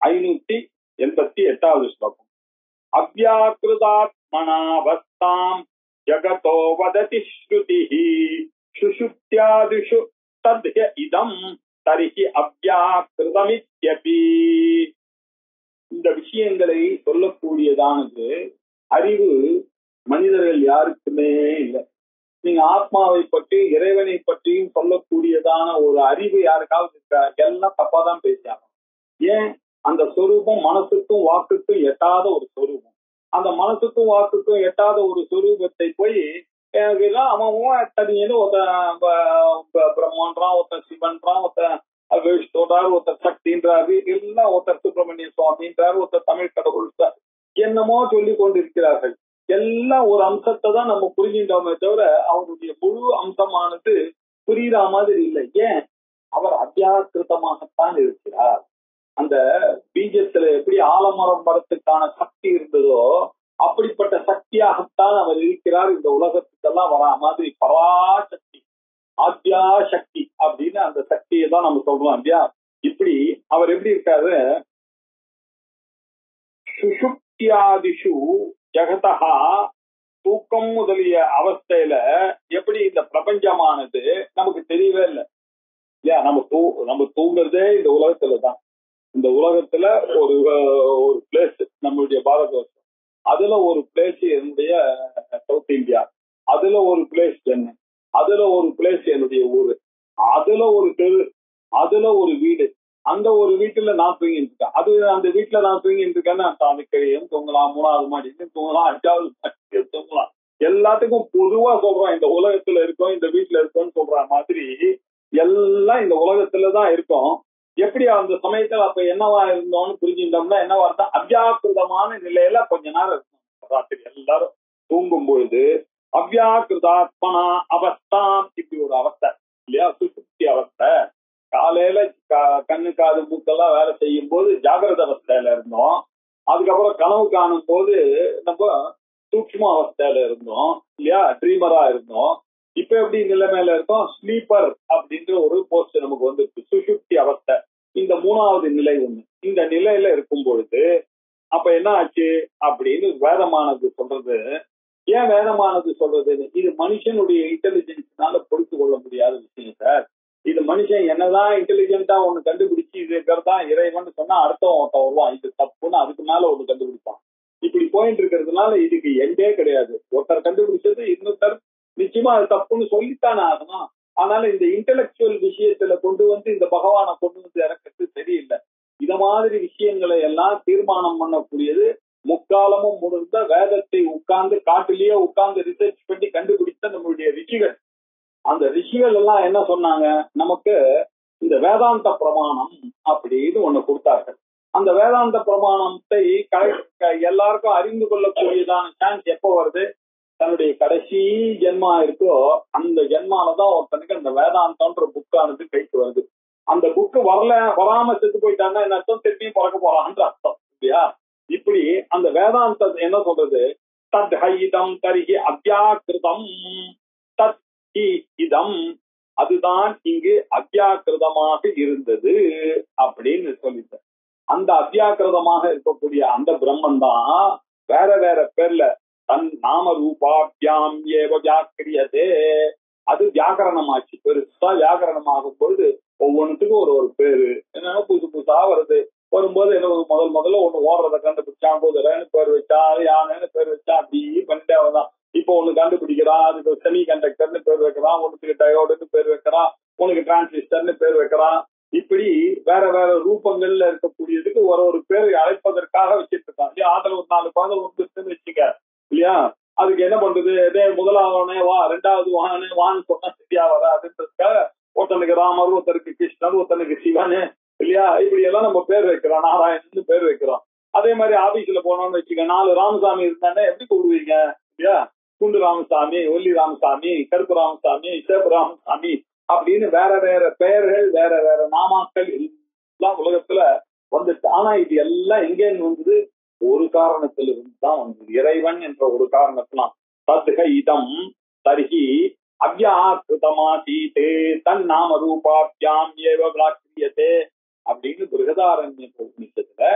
588வது ஸ்லோகம். அவ்யாக்ருதாத்மனாவஸ்தாம் ஜகதோ வததி ஸ்ருதிஹி சுஷுப்த்யாதிஷு தத்ய இதம் தரிஹி அவ்யாக்ருதமித்யபி. இந்த விஷயங்களை சொல்லக்கூடியதானது அறிவு மனிதர்கள் யாருக்குமே இல்லை. நீங்க ஆத்மாவை பற்றி இறைவனை பற்றியும் சொல்லக்கூடியதான ஒரு அறிவு யாருக்காவது இருக்கா? எல்லாம் தப்பாதான் பேசியாங்க. ஏன்? அந்த சொரூபம் மனசுக்கும் வாக்குக்கும் எட்டாத ஒரு சொரூபம். அந்த மனசுக்கும் வாக்குக்கும் எட்டாத ஒரு சொரூபத்தை போய் அவன் தனியன்னு ஒருத்தன் பிரம்மான்றான், ஒருத்தன் சிவன்றான், ஒருத்தன் விஷ்ணுன்றாரு, ஒருத்தர் சக்தின்றாரு, எல்லாம் ஒருத்தர் சுப்பிரமணிய சுவாமின்றாரு, ஒருத்தர் தமிழ் கடவுள், என்னமோ சொல்லி கொண்டிருக்கிறார்கள். எல்லாம் ஒரு அம்சத்தை தான் நம்ம புரிஞ்சிட்டோமே தவிர அவருடைய முழு அம்சமானது புரியுற மாதிரி இல்லை. ஏன்? அவர் அத்தியாக்கிருத்தமாகத்தான் இருக்கிறார். அந்த பீஜத்துல எப்படி ஆலமரம் மரத்துக்கான சக்தி இருந்ததோ அப்படிப்பட்ட சக்தியாகத்தான் அவர் இருக்கிறார். இந்த உலகத்துக்கெல்லாம் வரா மாதிரி பராசக்தி, ஆத்யா சக்தி அப்படின்னு அந்த சக்தியை தான் நம்ம சொல்றோம் இல்லையா? இப்படி அவர் எப்படி இருக்காரு? சுஷுப்தியாதிஷு ஜகதஹா, தூக்கம் முதலிய அவஸ்தையில எப்படி இந்த பிரபஞ்சமானது நமக்கு தெரியவே இல்லை இல்லையா? நம்ம தூங்குறதே இந்த உலகத்துலதான். இந்த உலகத்துல ஒரு பிளேஸ் நம்மளுடைய பாரத வருஷம், அதுல ஒரு பிளேஸ் என்னுடைய சவுத் இந்தியா, அதுல ஒரு பிளேஸ் சென்னை, அதுல ஒரு பிளேஸ் என்னுடைய ஊரு, அதுல ஒரு தெரு, அதுல ஒரு வீடு, அந்த ஒரு வீட்டுல நான் தூங்கிட்டு இருக்கேன். அது அந்த வீட்டுல நான் தூங்கிட்டு இருக்கேன்னா அதுக்கையும் தூங்கலாம், 3வது மாடியிலும் தூங்கலாம், 5வது மாடியிலும் தூங்கலாம். எல்லாத்துக்கும் பொதுவா சொல்றோம் இந்த உலகத்துல இருக்கோம், இந்த வீட்டுல இருக்கோம்னு சொல்ற மாதிரி எல்லாம் இந்த உலகத்துலதான் இருக்கும். எப்படி அந்த சமயத்துல அப்ப என்னவா இருந்தோம்னு புரிஞ்சுட்டோம்னா என்னவா இருந்தா அவ்யாக்கிருதமான நிலையில கொஞ்ச நேரம் இருக்கும். ராத்திரி எல்லாரும் தூங்கும் பொழுது அவ்யாக்கிருதாத்மனா அவஸ்தாம், இப்படி ஒரு அவஸ்தை இல்லையா? சுசுப்தி அவஸ்தை. காலையில கண்ணு காது மூக்கெல்லாம் வேலை செய்யும் போது ஜாகிரத அவஸ்தையில இருந்தோம். அதுக்கப்புறம் கனவு காணும் போது நம்ம சூக்ஷ்ம அவஸ்தையில இருந்தோம் இல்லையா? ட்ரீமரா இருந்தோம். இப்ப எப்படி நிலைமையில இருக்கும், ஸ்லீப்பர் அப்படின்ற ஒரு போஸ்ட் நமக்கு வந்துருக்கு, சுஷுப்தி அவஸ்தை. இந்த மூணாவது நிலை ஒண்ணு. இந்த நிலையில இருக்கும் பொழுது அப்ப என்ன ஆச்சு அப்படின்னு வேதமானது சொல்றது. ஏன் வேதமானது சொல்றது, இது மனுஷனுடைய இன்டெலிஜென்ஸ்னால பொறுத்து கொள்ள முடியாத விஷயம் சார். இது மனுஷன் என்னதான் இன்டெலிஜென்ட்டா ஒண்ணு கண்டுபிடிச்சு இது இருக்கிறதா இறைவன் சொன்னா அடுத்தவன் ஒருத்தன் வருவான் இது தப்புன்னு அதுக்கு மேல ஒண்ணு கண்டுபிடிப்பான். இப்படி போயிட்டு இருக்கிறதுனால இதுக்கு எண்டே கிடையாது. ஒருத்தர் கண்டுபிடிச்சது இன்னொருத்தர் நிச்சயமா அது தப்புன்னு சொல்லித்தானே ஆகணும். அதனால இந்த இன்டெலெக்சுவல் விஷயத்துல கொண்டு வந்து இந்த பகவானை கொண்டு வந்து இறக்கிறது சரியில்லை. இத மாதிரி விஷயங்களை எல்லாம் தீர்மானம் பண்ணக்கூடியது முக்காலமும் முடிந்த வேதத்தை உட்கார்ந்து காட்டிலேயே உட்கார்ந்து ரிசர்ச் பண்ணி கண்டுபிடித்த நம்மளுடைய ரிஷிகள். அந்த ரிஷிகள் எல்லாம் என்ன சொன்னாங்க, நமக்கு இந்த வேதாந்த பிரமாணம் அப்படின்னு ஒண்ணு கொடுத்தார்கள். அந்த வேதாந்த பிரமாணத்தை எல்லாருக்கும் அறிந்து கொள்ளக்கூடியதான சான்ஸ் எப்ப வருது, தன்னுடைய கடைசி ஜென்மா இருக்கோ அந்த ஜென்மாலதான் ஒருத்தனுக்கு அந்த வேதாந்தம்ன்ற புக்கானது கைக்கு வருது. அந்த புக்கு வராம செத்து போயிட்டான்னா என்ன அர்த்தம், திருப்பியும் பிறக்க போறான்ற அர்த்தம் இல்லையா. இப்படி அந்த வேதாந்தம் என்ன சொல்றது, தத் ஹைதம் தரிகி அவ்யாக்கிருதம் தத் இதம், அதுதான் இங்கு அவ்யாக்கிருதமாக இருந்தது அப்படின்னு சொல்லிட்ட. அந்த அவ்யாக்கிருதமாக இருக்கக்கூடிய அந்த பிரம்மன் தான் வேற வேற பேர்ல தன் நாம ரூபாபியாம் ஏவ வியாக்கிரியதே, அது வியாக்கரணமாச்சு. பெருசா வியாக்கரணம் ஆகும் பொழுது ஒவ்வொன்றுத்துக்கும் ஒரு பேரு என்ன புதுசு புதுசா வருது. வரும்போது என்ன முதல்ல ஒண்ணு ஓடுறத கண்டுபிடிச்சான், குதிரைன்னு பேர் வச்சா, யானைன்னு பேர் வச்சா, அப்படி பண்ணிட்டே வரதான். இப்போ ஒண்ணு கண்டுபிடிக்கிறான், அதுக்கு செமி கண்டக்டர்னு பேர் வைக்கிறான், ஒண்ணுக்கு டயோடுன்னு பேர் வைக்கிறான், உனக்கு டிரான்சிஸ்டர்னு பேர் வைக்கிறான். இப்படி வேற வேற ரூபங்கள்ல இருக்கக்கூடியதுக்கு ஒரு பேர் அழைப்பதற்காக வச்சிட்டு இருக்கான் இல்லையா. அதுல ஒரு 4 குழந்தை வந்துருச்சுன்னு வச்சுக்க இல்லையா, அதுக்கு என்ன பண்றது, முதலாவனே வா, ரெண்டாவது வான்னு சொன்னா சரியா வராதுன்றதுக்காக ஒருத்தனுக்கு ராமர், ஒருத்தருக்கு கிருஷ்ணர், ஒருத்தனுக்கு சிவன் இல்லையா, இப்படி எல்லாம் நம்ம பேர் வைக்கிறோம், நாராயணன் பேர் வைக்கிறோம். அதே மாதிரி ஆபீஸ்ல போனோம்னு வச்சுக்க 4 ராமசாமி இருந்தானே எப்படி கூடுவீங்க இல்லையா, குண்டு ராமசாமி, ஒல்லி ராமசாமி, கருப்பு ராமசாமி, சேப்பு ராமசாமி அப்படின்னு வேற வேற பெயர்கள் வேற வேற நாமாக்கள் எல்லாம் உலகத்துல வந்துட்டு. ஆனா இது எல்லாம் எங்கேன்னு வந்தது, ஒரு காரணத்துல இருந்து தான் வந்தது, இறைவன் என்ற ஒரு காரணத்திலாம். தத்க இதம் தர்ஹி அவ்யாக்கிருதமாசீதே தன் நாம ரூபாபியாம் ஏவ வியாக்கிரியதே அப்படின்னு பிருகதாரண்ய உபநிஷத்துல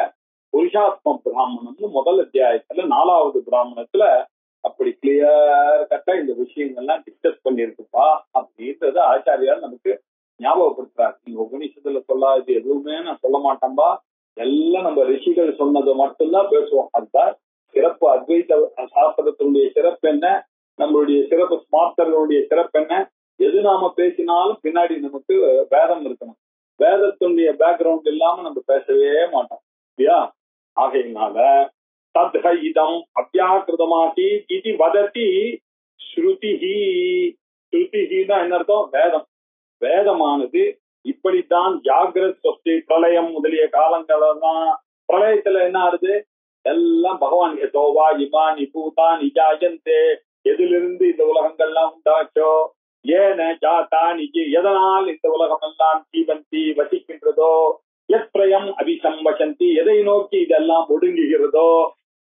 புருஷாத்ம பிராமணம்னு முதல் அத்தியாயத்துல 4வது பிராமணத்துல அப்படி கிளியர் கட்டா இந்த விஷயங்கள்லாம் டிஸ்கஸ் பண்ணிருக்குப்பா அப்படின்றத ஆச்சாரியார் நமக்கு ஞாபகப்படுத்துறாரு. நீங்க உபநிஷத்துல சொல்லாது எதுவுமே நான் சொல்ல மாட்டேன்பா, எல்லாம் நம்ம ரிஷிகள் சொன்னதை மட்டும்தான் பேசுவோம். அதுதான் சிறப்பு. அத்வைத சாஸ்திரத்தினுடைய சிறப்பு என்ன, நம்மளுடைய சிறப்பு ஸ்மார்த்தர்களுடைய சிறப்பு என்ன, எது நாம பேசினாலும் பின்னாடி நமக்கு வேதம் இருக்கணும். வேதத்தினுடைய பேக்ரவுண்ட் இல்லாம நம்ம பேசவே மாட்டோம் இல்லையா. ஆகையினால தத்ஹ இதம் அவ்யாக்கிருதமாசி இது வதத்தி ஸ்ருதிஹி. ஸ்ருதிஹின்னா என்ன அர்த்தம், வேதம். வேதமானது இப்படித்தான் ஜாகிரத் சொஸ்தி பிரளயம் முதலிய காலங்களெல்லாம், பிரளயத்துல என்ன ஆகுது, எல்லாம் பகவான் தோவா இமானி பூதான் இஜாயந்தே, எதிலிருந்து இந்த உலகங்கள்லாம் உண்டாச்சோ, ஏன ஜாதானிஜி, எதனால் இந்த உலகம் எல்லாம் ஜீவந்தி வசிக்கின்றதோ, எத்ரயம் அபிசம்பசந்தி, எதை நோக்கி இதெல்லாம் ஒடுங்குகிறதோ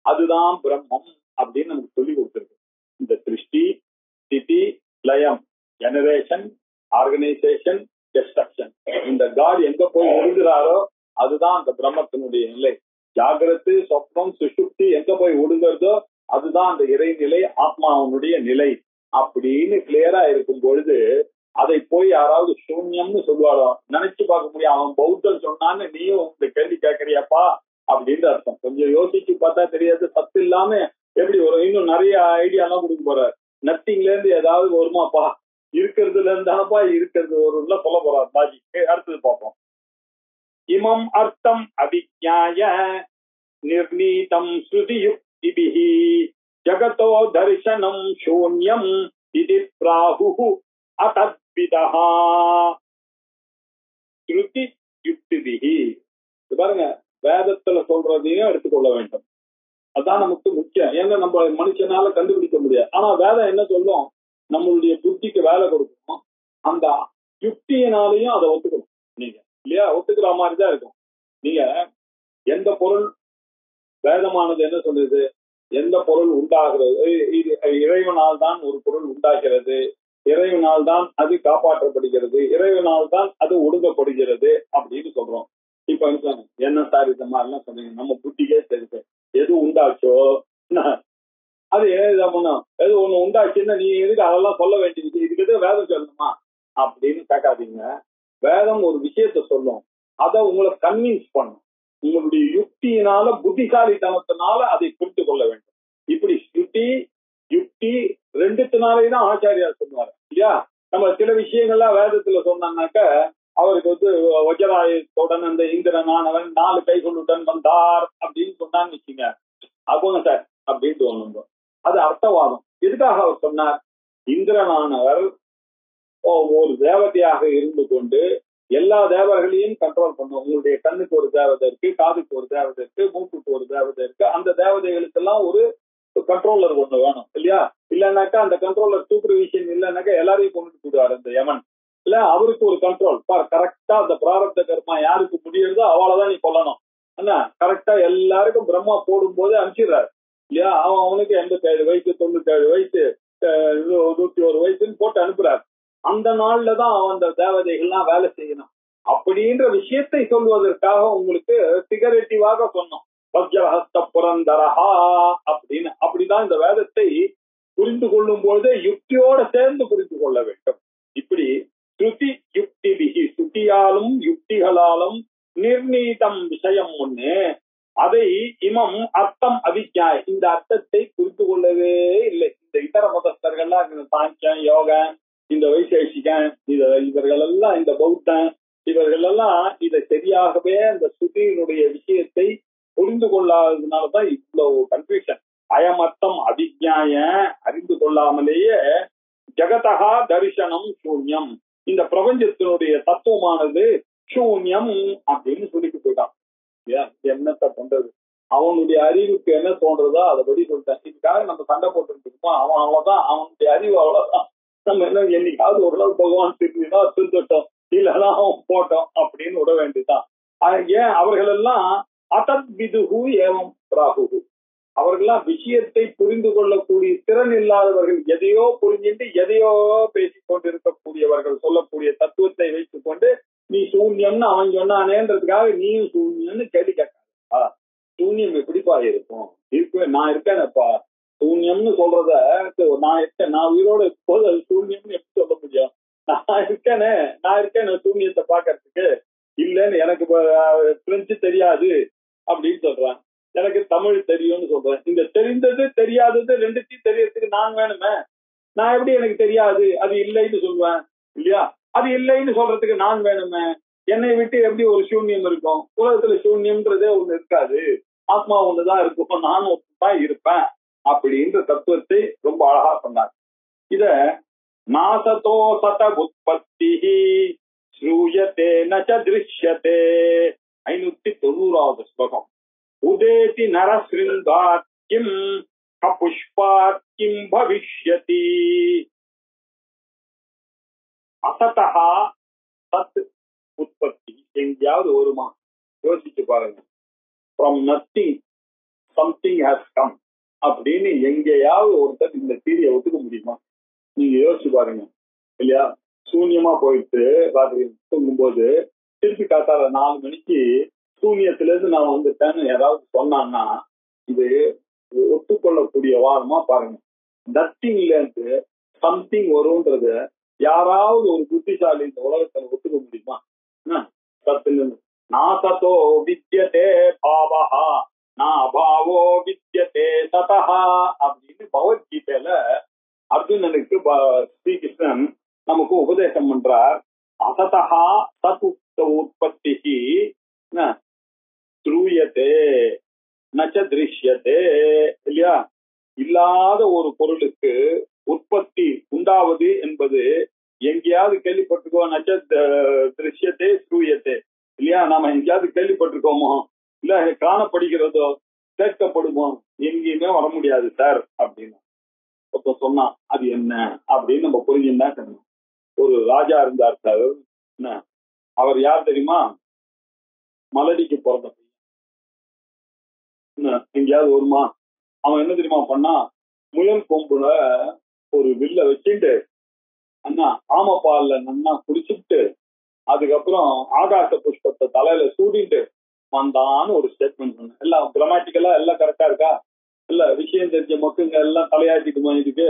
அதுதான் பிரம்மம் அப்படின்னு நமக்கு சொல்லி கொடுத்திருக்கு. இந்த சிருஷ்டி, ஸ்திதி, லயம், ஜெனரேஷன், ஆர்கனைசேஷன், டெஸ்ட்ரக்ஷன், இந்த காட் எங்க போய் ஒடுங்குறாரோ அதுதான் அந்த பிரம்மத்தினுடைய நிலை. ஜாகிரத்து, சொப்னம், சுஷுப்தி எங்க போய் ஒடுங்குறதோ அதுதான் அந்த இறைநிலை, ஆத்மாவனுடைய நிலை அப்படின்னு கிளியரா இருக்கும் பொழுது அதை போய் யாராவது சூன்யம்னு சொல்லுவாரோ, நினைச்சு பார்க்க முடியும். அவன் பௌத்தம் சொன்னான்னு நீயும் இந்த கேள்வி கேட்கறியாப்பா அப்படின்னு அர்த்தம். கொஞ்சம் யோசிச்சு பார்த்தா தெரியாது. சத்து இல்லாம எப்படி ஒரு இன்னும் நிறைய ஐடியா எல்லாம் கொடுக்க போற, நத்திங்ல இருந்து ஏதாவது வருமாப்பா, இருக்கிறதுல இருந்தாப்பா இருக்கிறது ஒரு சொல்ல போறார் பாஜி. அடுத்தது பார்ப்போம். இமம் அர்த்தம் அபிஜ்ஞாய நிர்ணீதம் ஸ்ருதியுக்திபிஹி ஜகதோ தர்சனம் சூன்யம் இது பிராஹுஹு அதத்விதஹ ஸ்ருதி யுக்திபிஹி. பாருங்க, வேதத்துல சொல்றதையும் எடுத்துக்கொள்ள வேண்டும். அதான் நமக்கு முக்கியம். ஏன்னா நம்ம மனுஷனால கண்டுபிடிக்க முடியாது. ஆனா வேதம் என்ன சொல்லும், நம்மளுடைய புத்திக்கு வேலை கொடுக்கணும். அந்த யுக்தியினாலையும் அதை ஒத்துக்கணும் நீங்க இல்லையா, ஒத்துக்கிற மாதிரி தான் இருக்கும். நீங்க எந்த பொருள், வேதமானது என்ன சொல்லுது, எந்த பொருள் உண்டாகிறது, இறைவனால் தான் ஒரு பொருள் உண்டாகிறது, இறைவனால் தான் அது காப்பாற்றப்படுகிறது, இறைவனால் தான் அது ஒடுங்கப்படுகிறது அப்படின்னு சொல்றோம். இப்ப என்ன சார் இந்த மாதிரி எல்லாம் சொன்னீங்க, நம்ம புத்திக்கே தெரியுது எது உண்டாச்சோ அது எது ஒண்ணு உண்டாச்சுன்னா நீ எதுக்கு அதெல்லாம் சொல்ல வேண்டியது, இதுக்கு எது வேதம் சொல்லணுமா அப்படின்னு கேட்காதீங்க. வேதம் ஒரு விஷயத்த சொல்லும், அதை உங்களை கன்வின்ஸ் பண்ணும். உங்களுடைய யுக்தியினால புத்திசாலித்தனத்தினால அதை புரிந்து கொள்ள வேண்டும். இப்படி ஸ்ருதி யுக்தி ரெண்டுத்தினாலேதான் ஆச்சாரியார் சொல்லுவாரு இல்லையா. நம்ம சில விஷயங்கள்லாம் வேதத்துல சொன்னாக்க அவருக்கு வஜராயுடன் அந்த இந்திரனானவன் 4 கைகளுடன் வந்தார் அப்படின்னு சொன்னான்னு வச்சுங்க, அப்போங்க சார் அப்படின்ட்டு ஒண்ணு. அது அர்த்தவாதம். எதுக்காக அவர் சொன்னார்? இந்திரனானவர் ஒரு தேவதையாக இருந்து கொண்டு எல்லா தேவர்களையும் கண்ட்ரோல் பண்ணும். உங்களுடைய கண்ணுக்கு ஒரு தேவதை இருக்கு, காதுக்கு ஒரு தேவதை இருக்கு, மூக்குக்கு ஒரு தேவதை இருக்கு. அந்த தேவதைகளுக்கு எல்லாம் ஒரு கண்ட்ரோலர் ஒண்ணு வேணும் இல்லையா. இல்லைன்னாக்கா அந்த கண்ட்ரோலர் சூப்பர்விஷன் இல்லைன்னாக்கா எல்லாரையும் கொண்டுட்டு போடுவார் அந்த யமன் இல்ல. அவருக்கு ஒரு கண்ட்ரோல் கரெக்டா அந்த பிராரப்த கர்மா யாருக்கு முடியறதோ அவளைதான் நீ கொல்லணும். என்ன கரெக்டா எல்லாருக்கும் பிரம்மா போடும் போது அனுப்பிச்சிடுறாரு இல்லையா. அவனுக்கு 87 வயசு 97 வயசு 101 வயசுன்னு போட்டு அனுப்புறாரு. அந்த நாள்லதான் அவன் அந்த தேவதைகள்லாம் வேலை செய்யணும் அப்படின்ற விஷயத்தை சொல்வதற்காக உங்களுக்கு சிகரெட்டிவாக சொன்னோம் வஜ்ரஹஸ்த புரந்தரஹா அப்படின்னு. அப்படிதான் இந்த வேதத்தை புரிந்து கொள்ளும் பொழுது யுக்தியோட சேர்ந்து புரிந்து கொள்ள வேண்டும். இப்படி ஸ்ருதி யுக்தி விகி, ஸ்ருதியாலும் யுக்திகளாலும் நிர்ணீதம் விஷயம் ஒண்ணு, அதை இமம் அர்த்தம் அவிஜாய், இந்த அர்த்தத்தை புரிந்து கொள்ளவே இல்லை. இந்த இதர மதஸ்தர்கள்லாம் சாங்கியம் யோகன் இந்த வைசேஷிகன் இவர்கள் எல்லாம் இந்த பௌத்தன் இவர்கள் எல்லாம் இதை சரியாகவே அந்த ஸ்ருதியினுடைய விஷயத்தை புரிந்து கொள்ளாததுனாலதான் இவ்வளவு கன்ஃபியூஷன். அயமர்த்தம் அபிஜாய, அறிந்து கொள்ளாமலேயே ஜெகதகா தரிசனம் சூன்யம், இந்த பிரபஞ்சத்தினுடைய தத்துவமானது சூன்யம் அப்படின்னு சொல்லிட்டு போயிட்டான். என்னத்த பண்றது, அவனுடைய அறிவுக்கு என்ன தோன்றதோ அதை படி சொல்லிட்டேன். இதுக்காக நம்ம சண்டை போட்டு இருக்கோம். அவன் அவ்வளவுதான், அவனுடைய அறிவு அவ்வளவுதான். நம்ம என்ன என்னைக்காவது ஓரளவு பகவான் திரும்பினா திருந்தட்டும், இல்லைன்னா அவன் போட்டோம் அப்படின்னு விட வேண்டியதுதான். ஏன் அவர்கள் எல்லாம் அத்தத் விதுகு ஏவம் பிராகு, அவர்கள்லாம் விஷயத்தை புரிந்து கொள்ளக்கூடிய திறன் இல்லாதவர்கள், எதையோ புரிஞ்சுட்டு எதையோ பேசிக் கொண்டிருக்கக்கூடியவர்கள், சொல்லக்கூடிய தத்துவத்தை வைத்துக் கொண்டு நீ சூன்யம்னு அவன் சொன்னானேன்றதுக்காக நீயும் சூன்யம்னு கேள்வி கேட்காதா. சூன்யம் எப்படிப்பா இருக்கும்? நான் இருக்கேனப்பா. சூன்யம்னு சொல்றத நான் இருக்கேன், நான் உயிரோட இருக்கும்போது அது சூன்யம்னு எப்படி சொல்ல முடியும்? நான் இருக்கேனே சூன்யத்தை பாக்கிறதுக்கு. இல்லன்னு எனக்கு பிரெஞ்சு தெரியாது அப்படின்னு சொல்றேன், எனக்கு தமிழ் தெரியும்னு சொல்றேன். இந்த தெரிந்தது தெரியாதது ரெண்டுத்தையும் தெரியறதுக்கு நான் வேணுமே. நான் எப்படி எனக்கு தெரியாது அது இல்லைன்னு சொல்லுவேன் இல்லையா? அது இல்லைன்னு சொல்றதுக்கு நான் வேணுமே. என்னை விட்டு எப்படி ஒரு சூன்யம் இருக்கும்? உலகத்துல சூன்யம்ன்றதே ஒண்ணு இருக்காது, ஆத்மா ஒண்ணுதான் இருக்கும், நான் ஒன்றுதான் இருப்பேன் அப்படின்ற தத்துவத்தை ரொம்ப அழகா சொன்னார். இத நாசதோ சத உற்பத்தி ஸ்ரூயத்தே நச திருஷ்யத்தே 590வது ஸ்லோகம். உதேதி நரசிருங்காத் கிம் கபுஷ்பாத் கிம் பவிஷ்யதி. அசதஹா சத் உற்பத்தி எங்கேயாவது வருமா? யோசிச்சு பாருங்க. From nothing something has come அப்படின்னு எங்கேயாவது ஒருத்தர் இந்த தீரியை ஒத்துக்க முடியுமா? நீங்க யோசிச்சு பாருங்க இல்லையா. சூன்யமா போயிட்டு ராத்திரி தூங்கும்போது திருப்பி காத்தால 4 மணிக்கு சூன்யத்துல இருந்து நான் வந்துட்டேன்னு யாராவது சொன்னான்னா இது ஒத்துக்கொள்ளக்கூடிய வாதமா? பாருங்க, நத்திங்ல இருந்து சம்திங் வரும்ன்றது யாராவது ஒரு புத்திசாலி இந்த உலகத்துல ஒத்துக்க முடியுமா? சத்துல நாசதோ வித்யதே பாவஹா நா அபாவோ வித்யதே சதஹா அப்படின்னு பகவத்கீதையில அர்ஜுனனுக்கு ஸ்ரீகிருஷ்ணன் நமக்கு உபதேசம் பண்றார். அசதஹா சத் உற்பத்தி ஸ்ரூயத்தே நச்ச திருஷ்யத்தே இல்லையா. இல்லாத ஒரு பொருளுக்கு உற்பத்தி உண்டாவது என்பது எங்கேயாவது கேள்விப்பட்டிருக்கோம்? நச்ச திருஷ்யத்தே ஸ்ரூயத்தே இல்லையா. நாம எங்கேயாவது கேள்விப்பட்டிருக்கோமோ? இல்ல காணப்படுகிறதோ கேட்கப்படுமோ? எங்கேயுமே வர முடியாது சார் அப்படின்னு சொன்னா அது என்ன அப்படின்னு நம்ம புரிஞ்சுன்னா சொன்னோம். ஒரு ராஜா இருந்தார் சார், அவர் யார் தெரியுமா? மலடிக்கு பிறந்த எங்கேயாவது வருமா? அவன் என்ன தெரியுமா பண்ணா? முயல் கொம்புல ஒரு வில்ல வச்சுட்டு அண்ணா ஆமப்பால்ல நன்னா குடிச்சுட்டு அதுக்கப்புறம் ஆகாச புஷ்பத்தை தலையில சூடிட்டு வந்தான்னு ஒரு ஸ்டேட்மெண்ட் சொன்னேன். எல்லாம் கிராமட்டிக்கலா எல்லாம் கரெக்டா இருக்கா? இல்ல விஷயம் தெரிஞ்ச மக்களுங்க எல்லாம் தலையாட்டிக்குமா இதுக்கு?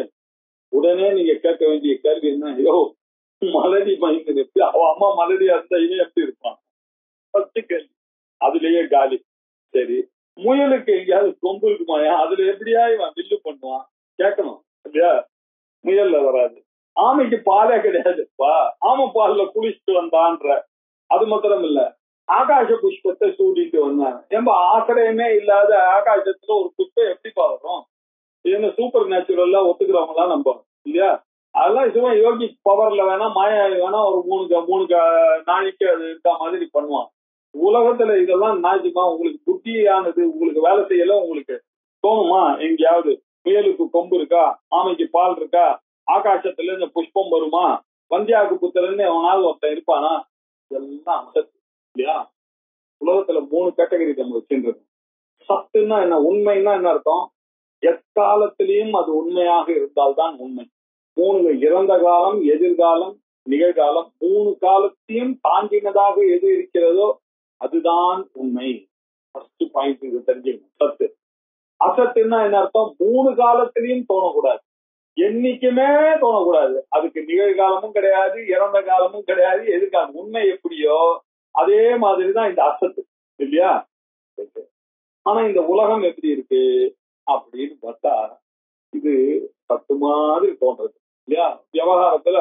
உடனே நீங்க கேட்க வேண்டிய கேள்வி என்ன? ஐயோ மலடி மைந்து எப்படி அவன் அம்மா மலடியா இருந்தா இவன் எப்படி இருப்பான்? ஃபர்ஸ்ட் கேள்வி. அதுலயே காலி. சரி, முயலுக்கு எங்கேயாவது கொம்பு இருக்குமாயா? அதுல எப்படியா இவன் வில்லு பண்ணுவான்? கேட்கணும் இல்லையா? முயல்ல வராது. ஆமைக்கு பாலே கிடையாதுப்பா. ஆமை பால்ல குளிச்சுட்டு வந்தான்ற. அது மாத்திரம் இல்ல, ஆகாச புஷ்பத்தை சூடிட்டு வந்தாங்க. ஏன்பா ஆசிரியமே இல்லாத ஆகாசத்துல ஒரு புஷ்பம் எப்படிப்பா வரும்? இது சூப்பர் நேச்சுரல்லா ஒத்துக்கிறவங்களாம் நம்ப இல்லையா? அதெல்லாம் சும்மா யோகி பவர்ல வேணா மாயா வேணா ஒரு மூணு நாளைக்கு அது இருக்க மாதிரி பண்ணுவான். உலகத்துல இதெல்லாம் நாய்க்குமா? உங்களுக்கு புத்தியானது உங்களுக்கு வேலை செய்யல. உங்களுக்கு தோணுமா எங்கேயாவது முயலுக்கு கொம்பு இருக்கா, ஆமைக்கு பால் இருக்கா, ஆகாசத்துல இருந்து புஷ்பம் வருமா, வந்தியாவுக்கு புத்திரன்னு அவனாவது ஒருத்தன் இருப்பானா? இதெல்லாம் அசத்து இல்லையா? உலகத்துல 3 கேட்டகரி நம்ம வச்சுன்றது. சத்துன்னா என்ன, உண்மைன்னா என்ன அர்த்தம்? எக்காலத்திலையும் அது உண்மையாக இருந்தால்தான் உண்மை. 3 இறந்த காலம், எதிர்காலம், நிகழ்காலம், 3 காலத்தையும் தாண்டினதாக எது இருக்கிறதோ அதுதான் உண்மை. ஃபர்ஸ்ட் பாயிண்ட் இது தெரிஞ்சுக்கணும். சத்து. அசத்துன்னா என்ன அர்த்தம்? 3 காலத்திலையும் தோணக்கூடாது, என்னைக்குமே தோணக்கூடாது. அதுக்கு நிகழ்காலமும் கிடையாது, இறந்த காலமும் கிடையாது, எதிர்காலம். உண்மை எப்படியோ அதே மாதிரிதான் இந்த அசத்து இல்லையா? ஆனா இந்த உலகம் எப்படி இருக்கு அப்படின்னு பார்த்தா இது சத்து மாதிரி தோன்றது இல்லையா? விவகாரத்துல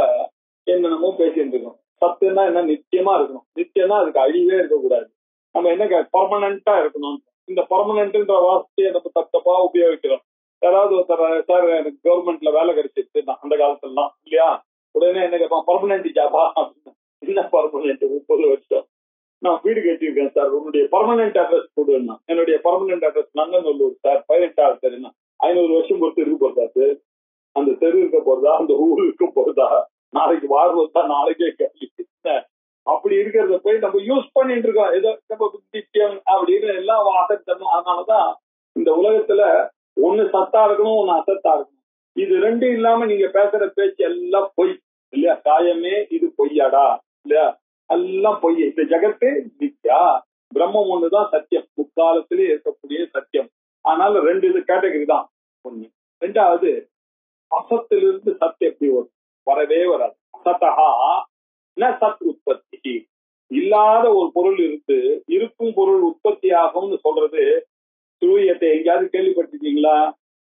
என்னென்னமோ பேசிட்டு இருக்கோம். சத்துன்னா என்ன? நிச்சயமா இருக்கணும். நிச்சயம்னா அதுக்கு அழிவே இருக்கக்கூடாது. நம்ம என்ன பர்மனண்டா இருக்கணும். இந்த பர்மனன்ட்ன்ற வார்த்தையை நம்ம தப்பா உபயோகிக்கிறோம். யாராவது ஒருத்தர் சார் எனக்கு கவர்மெண்ட்ல வேலை கிடைச்சிருச்சு அந்த காலத்துலாம் இல்லையா? உடனே என்ன கேட்பான்? பர்மனன்ட் ஜாபா அப்படின்னு. என்ன பர்மனன்ட்? 30 வருஷம் நான் வீடு கட்டியிருக்கேன் சார், உன்னுடைய பர்மனன்ட் அட்ரஸ் கொடுன்னா. என்னுடைய பர்மனன்ட் அட்ரஸ் நங்கநல்லூர் சார், 18வது தெருன்னா. 500 வருஷம் பொறுத்து இருக்க போறதா சார்? அந்த தெரு இருக்க போறதா, அந்த ஊர் இருக்க போறதா? நாளைக்கு வாழ்வதா? நாளைக்கே கேள்வி. அப்படி இருக்கிறத போய் நம்ம யூஸ் பண்ணிட்டு இருக்கோம். ஏதோ நம்ம நிச்சயம் அப்படின்னு எல்லாம் அசத்தணும். அதனாலதான் இந்த உலகத்துல ஒண்ணு சத்தா இருக்கணும், ஒண்ணு அசத்தா இருக்கணும். இது ரெண்டும் இல்லாம நீங்க பேசுற பேச்சு எல்லாம் பொய் இல்லையா? காயமே இது பொய்யாடா இல்லையா? எல்லாம் பொய். இந்த ஜகத்து நித்யா, பிரம்மம் ஒண்ணுதான் சத்தியம், முக்காலத்திலே இருக்கக்கூடிய சத்தியம். அதனால 2 இது கேட்டகரி தான். ஒண்ணு. 2வது, அசத்திலிருந்து சத்து எப்படி வரும்? வரவே வராது. அசத்தகா ந சத் உற்பத்தி. இல்லாத ஒரு பொருள் இருந்து இருக்கும் பொருள் உற்பத்தி ஆகும்னு சொல்றது சூரியத்தை எங்கேயாவது கேள்விப்பட்டிருக்கீங்களா?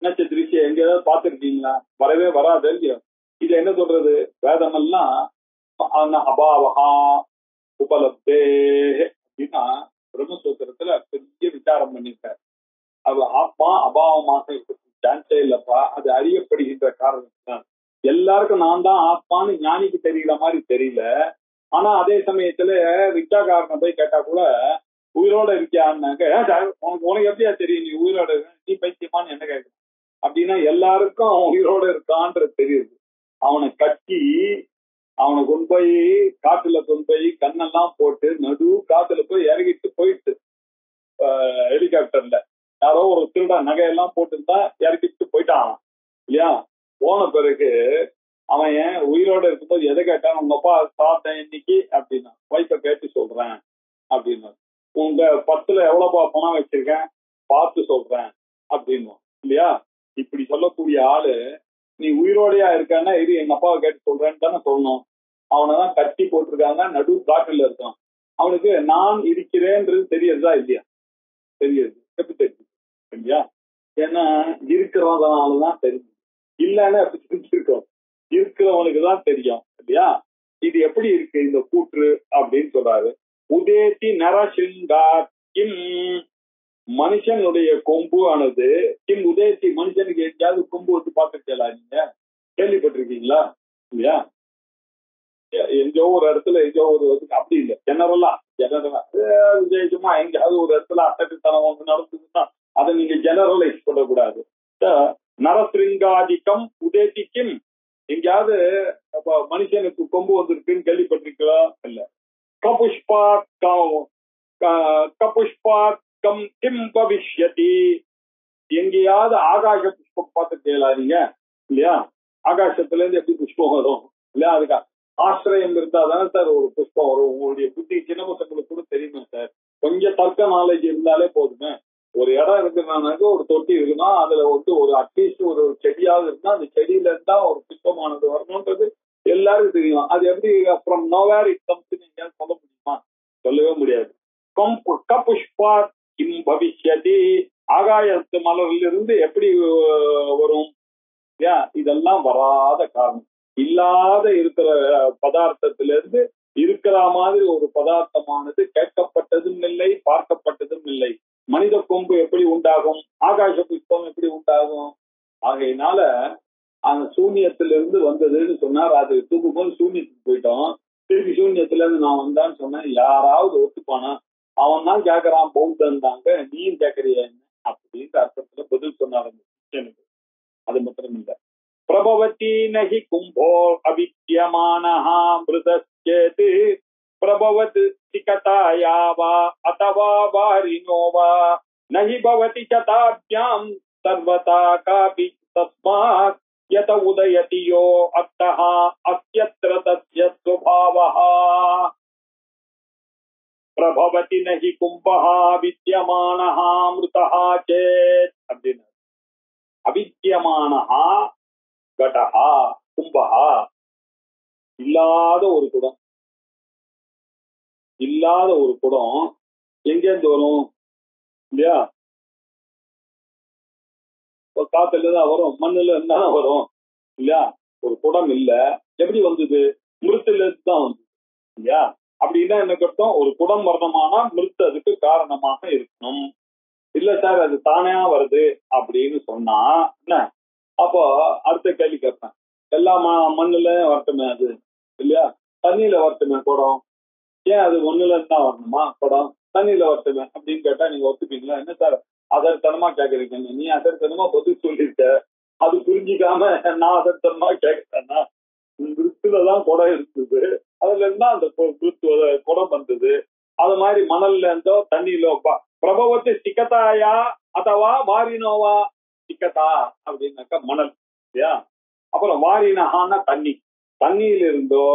நட்சத்திரிசியை எங்கேயாவது பார்த்திருக்கீங்களா? வரவே வராது இல்லையா? இது என்ன சொல்றது? வேதமெல்லாம் அபாவகா உபலப்தே அப்படின்னா பிரம்மசூத்திரத்துல பெரிய விசாரம் பண்ணிருக்காரு. அது ஆத்மா அபாவமாக இருக்கிறது சான்ஸே இல்லப்பா. அது அறியப்படுகின்ற காரணம். எல்லாருக்கும் நான் தான் ஆத்மான்னு ஞானிக்கு தெரியற மாதிரி தெரியல. ஆனா அதே சமயத்துல ரிக்ஷாக்காரனை போய் கேட்டா கூட உயிரோட இருக்கியான்னாக்க, உனக்கு எப்படியா தெரியும் நீ உயிரோட இருக்க? நீ பைத்தியமான்னு என்ன கேட்க? அப்படின்னா எல்லாருக்கும் அவன் உயிரோட இருக்கான்றது தெரியுது. அவனை கட்டி அவனை கொண்டு போய் காட்டுல கொண்டு போய் கண்ணெல்லாம் போட்டு நடு காத்துல போய் இறங்கிட்டு போயிட்டு ஹெலிகாப்டர்ல யாரோ ஒரு திருடா நகையெல்லாம் போட்டுருந்தா இறக்கிட்டு போயிட்டான் இல்லையா? போன பிறகு அவன் ஏன் உயிரோட இருக்கும்போது எதை கேட்டான்? உங்க அப்பா சாப்பிட்டேன் இன்னைக்கு அப்படின்னா, வைப்ப கேட்டு சொல்றேன் அப்படின்னா. உங்க 10ல எவ்வளவுப்பா பணம் வச்சிருக்கேன் பார்த்து சொல்றேன் அப்படின்னு இல்லையா? இப்படி சொல்லக்கூடிய ஆளு நீ உயிரோடையா இருக்கான்னா இது எங்க அப்பாவை கேட்டு சொல்றேன்னு தானே சொல்லணும். அவனைதான் கட்டி போட்டிருக்காங்க, நடு காட்டுல இருக்கான். அவனுக்கு நான் இருக்கிறேன்றது தெரியறதா இல்லையா? தெரியுது. எப்படி தெரியுது இல்லையா? ஏன்னா இருக்கிறதுனாலதான் தெரியும். இல்லைன்னா எப்படி தெரிஞ்சிருக்கோம்? இருக்கிறவனுக்கு தான் தெரியும் இல்லையா? இது எப்படி இருக்கு இந்த கூற்று அப்படின்னு சொல்றாரு. உதேதி நரசிங்கார் கிம், மனுஷனுடைய கொம்பு ஆனது கிம் உதேசி. மனுஷனுக்கு எங்கேயாவது கொம்பு வச்சு பார்த்துருக்கலாம்? நீங்க கேள்விப்பட்டிருக்கீங்களா? இல்லையா? எங்கோ ஒரு இடத்துல எங்கோ ஒரு அப்படி இல்லை. ஜெனரலா விசேஷமா எங்கேயாவது ஒரு இடத்துல அட்டக்குத்தனம் ஒன்று நடக்குதுன்னா அதை நீங்க ஜெனரலைஸ் பண்ணக்கூடாது. நரசிங்காதிக்கம் உதேசிக்கும். எங்கேயாவது மனுஷனுக்கு கொம்பு வந்திருக்குன்னு கேள்விப்பட்டிருக்கா? இல்ல. கபுஷ்பாக்கம் கிம் பவிஷ்யதி. எங்கேயாவது ஆகாச புஷ்பம் பார்த்து கேளாதீங்க இல்லையா? ஆகாசத்துல இருந்து எப்படி புஷ்பம் வரும்? இல்லையா? அதுக்கு ஆசிரியம் இருந்தா தானே சார் ஒரு புஷ்பம் வரும். உங்களுடைய புத்தி சின்ன பசங்களுக்கு கூட தெரியுமே சார். கொஞ்சம் தர்க்க நாலேஜ் இருந்தாலே போதுமே. ஒரு இடம் இருக்குனாக்க ஒரு தொட்டி இருக்குன்னா அதுல ஒரு அட்லீஸ்ட் ஒரு செடியாவது இருந்தா அந்த செடியில இருந்தா ஒரு புஷ்பமானது வரணும்ன்றது எல்லாருக்கும் தெரியும். அது எப்படி அப்புறம் நோவேர் இட் கம்ஸ் நீங்க சொல்ல முடியுமா? சொல்லவே முடியாது. புஷ்பா கிம் பவிஷ்யதி, ஆகாயத்து மலரில் இருந்து எப்படி வரும்? இதெல்லாம் வராத காரணம். இல்லாத இருக்கிற பதார்த்தத்திலிருந்து இருக்கிற மாதிரி ஒரு பதார்த்தமானது கேட்கப்பட்டதும் இல்லை, பார்க்கப்பட்டதும் இல்லை. மனித கொம்பு எப்படி உண்டாகும்? ஆகாச புஷ்பம் எப்படி உண்டாகும்? ஆகையினால அந்த சூன்யத்திலிருந்து வந்ததுன்னு சொன்னார். அது தூக்கும் போது சூன்யத்துக்கு போயிட்டோம். திருப்பி சூன்யத்துல இருந்து நான் வந்தான்னு சொன்னேன். யாராவது ஒத்துப்பானா? அவன் தான் கேட்கறான், பௌத்தன் தாங்க, நீயும் கேட்கறிய அப்படின்ற அர்த்தத்துல பதில் சொன்னார். அது மாத்திரம் இல்ல. பிரபவதி நஹி கும்போ அவித்யமானஹ மிருதஸ்யேத் பிரபவத் சிகதாயா வா அதவா வாரினோ வா நஹி பவதி சதாப்யாம் சர்வதா காபி தஸ்மாத் யத உதயதி யோ அத்தஹ அஸ்யத்ர தஸ்ய ஸ்வபாவஹ. பிரபவதி நஹி கும்பஹ வித்யமானஹ மிருதஹ சேத் அப்படின்னா அவித்யமானஹ கடஹா கும்பஹா இல்லாத ஒரு குடம். இல்லாத ஒரு குடம் எங்கேருந்து வரும்? இல்லையா? காத்துல இருந்தா வரும், மண்ணுல இருந்தா வரும் இல்லையா? ஒரு குடம் இல்ல, எப்படி வந்தது? மிருத்துல இருந்து தான் வந்தது இல்லையா? அப்படின்னா என்ன கட்டும்? ஒரு குடம் வரணுமானா மிருத்து அதுக்கு காரணமாக இருக்கணும். இல்ல சார் அது தானே வருது அப்படின்னு சொன்னா என்ன? அப்போ அடுத்த கேள்வி கேட்பேன், எல்லா மண்ணுல வரட்டுமே அது இல்லையா? தண்ணியில வரட்டுமே குடம், ஏன் அது ஒண்ணுல இருந்தா வரணுமா குடம்? தண்ணியில வரட்டுமே அப்படின்னு கேட்டா நீங்க ஒத்துப்பீங்களா? என்ன சார் அதர்த்தனமா கேக்குறீங்க? நீ அதர்த்தனமா பதில் சொல்லிருக்க, அது புரிஞ்சிக்காம நான் அதர்த்தனமா கேட்கிறேன்னா? விருத்துலதான் குடம் இருக்குது, அதுல இருந்தா அந்த குடம் வந்தது. அது மாதிரி மணல்ல இருந்தோ தண்ணியிலோ பிரபவத்து சிக்கத்தாயா அதவா வாரினோவா. சிக்கத்தா அப்படின்னாக்கா மணல் இல்லையா? அப்புறம் வாரினஹான்னா தண்ணி. தண்ணியில இருந்தோ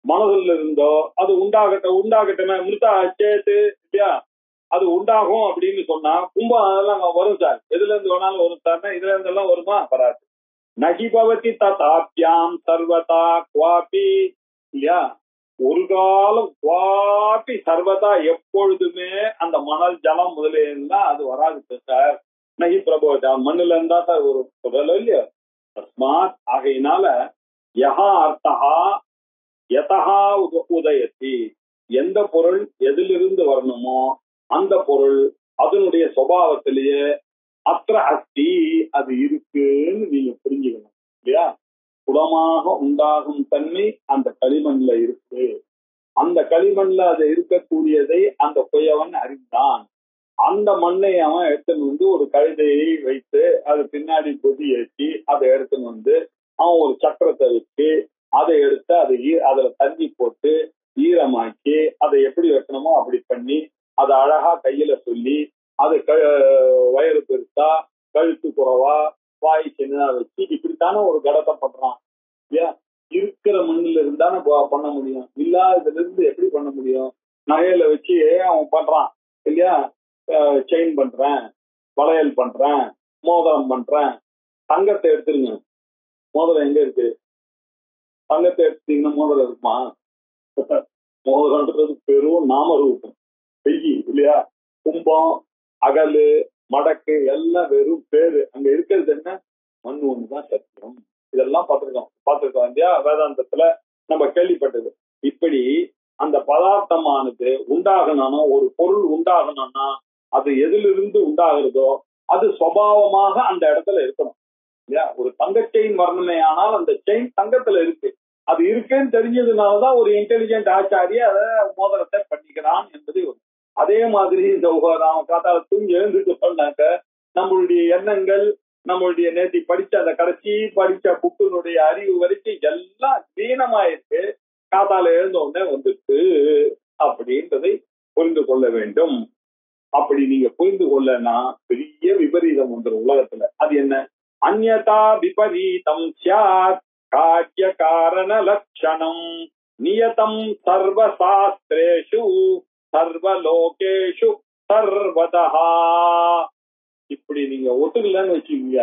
மணல்ல இருந்தோ அது உண்டாகட்டுமே மிருதா சேத்து இல்லையா? அது உண்டாகும் அப்படின்னு சொன்னா கும்பம் அதெல்லாம் வரும் சார். எதுல இருந்து வேணாலும் வரும் சார். இதுல இருந்து எல்லாம் வருமா? வராது. நகி பவதி ததாப்யாம் சர்வதா குவாபி இல்லையா? ஒரு காலம் குவாபி சர்வதா எப்பொழுதுமே அந்த மணல் ஜலம் முதலே இருந்தா அது வராது சார். நகி பிரபோதா மண்ணுல இருந்தா சார் ஒரு சொல்லல இல்லையா? தஸ்மாத் ஆகையினால யஹா அர்த்தஹா யதஹா உதயத்தி, எந்த பொருள் எதிலிருந்து வரணுமோ அந்த பொருள் அதனுடைய சுபாவத்திலேயே அத்திர அஸ்தி அது இருக்குன்னு நீங்க புரிஞ்சுக்கணும் இல்லையா? குடமாக உண்டாகும் தன்மை அந்த களிமண்ல இருக்கு. அந்த களிமண்ல அது இருக்கக்கூடியதை அந்த குயவன் அறிந்தான். அந்த மண்ணை அவன் எடுத்துன்னு வந்து ஒரு கழுதையை வைத்து அது பின்னாடி கொதி ஏற்றி அதை எடுத்துன்னு வந்து அவன் ஒரு சக்கரத்தை வச்சு அதை எடுத்து அதுல தண்ணி போட்டு ஈரமாக்கி அதை எப்படி வைக்கணுமோ அப்படி பண்ணி அதை அழகா கையில சொல்லி அது வயறு பெருசா கழுத்து குறவா வாய் சின்னதா வச்சு இப்படித்தானே ஒரு கடத்தை பண்றான் இல்லையா? இருக்கிற மண்ணுல இருந்தானே பண்ண முடியும், இல்லாததுல இருந்து எப்படி பண்ண முடியும்? நகையில வச்சு அவன் பண்றான் இல்லையா? செயின் பண்றேன், வளையல் பண்றேன், மோதிரம் பண்றேன். தங்கத்தை எடுத்துருங்க, மோதிரம் எங்க இருக்கு? தங்கத்தை எடுத்தீங்கன்னா மோதிரம் இருக்குமா? மோதிரம்ன்றது பெரும் நாமரூபம் பெய்யி இல்லையா? கும்பம் அகலு மடக்கு எல்லாம் வெறும் பேரு. அங்க இருக்கிறது என்ன? மண் ஒண்ணுதான் சத்தியம். இதெல்லாம் பார்த்திருக்கோம் இல்லையா? வேதாந்தத்துல நம்ம கேள்விப்பட்டது. இப்படி அந்த பதார்த்தமானது உண்டாகணும்னா, ஒரு பொருள் உண்டாகணும்னா அது எதிலிருந்து உண்டாகிறதோ அது சுபாவமாக அந்த இடத்துல இருக்கணும் இல்லையா? ஒரு தங்க செயின் வரணுமே ஆனால் அந்த செயின் தங்கத்துல இருக்கு. அது இருக்குன்னு தெரிஞ்சதுனாலதான் ஒரு இன்டெலிஜென்ட் ஆச்சாரிய அதை மோதிரத்தை பண்ணிக்கிறான் என்பது. அதே மாதிரி இந்த காத்தால தூங்கி எழுந்துட்டு சொன்னாக்க நம்மளுடைய எண்ணங்கள், நம்மளுடைய நேத்தி படிச்ச அந்த கடைசி படிச்ச புக்கினுடைய அறிவு வரைக்கும் எல்லாம் தீனமாயிருக்கு. காத்தால எழுந்த உடனே வந்துட்டு அப்படின்றதை புரிந்து கொள்ள வேண்டும். அப்படி நீங்க புரிந்து கொள்ளனா பெரிய விபரீதம் வந்துடும் உலகத்துல. அது என்ன? அந்யதா விபரீதம் சாத் காரிய காரண லட்சணம் நியதம் சர்வசாஸ்திரேஷு சர்வலோகேஷு சர்வதா. இப்படி நீங்க ஒத்துக்கலன்னு வச்சுக்கீங்க.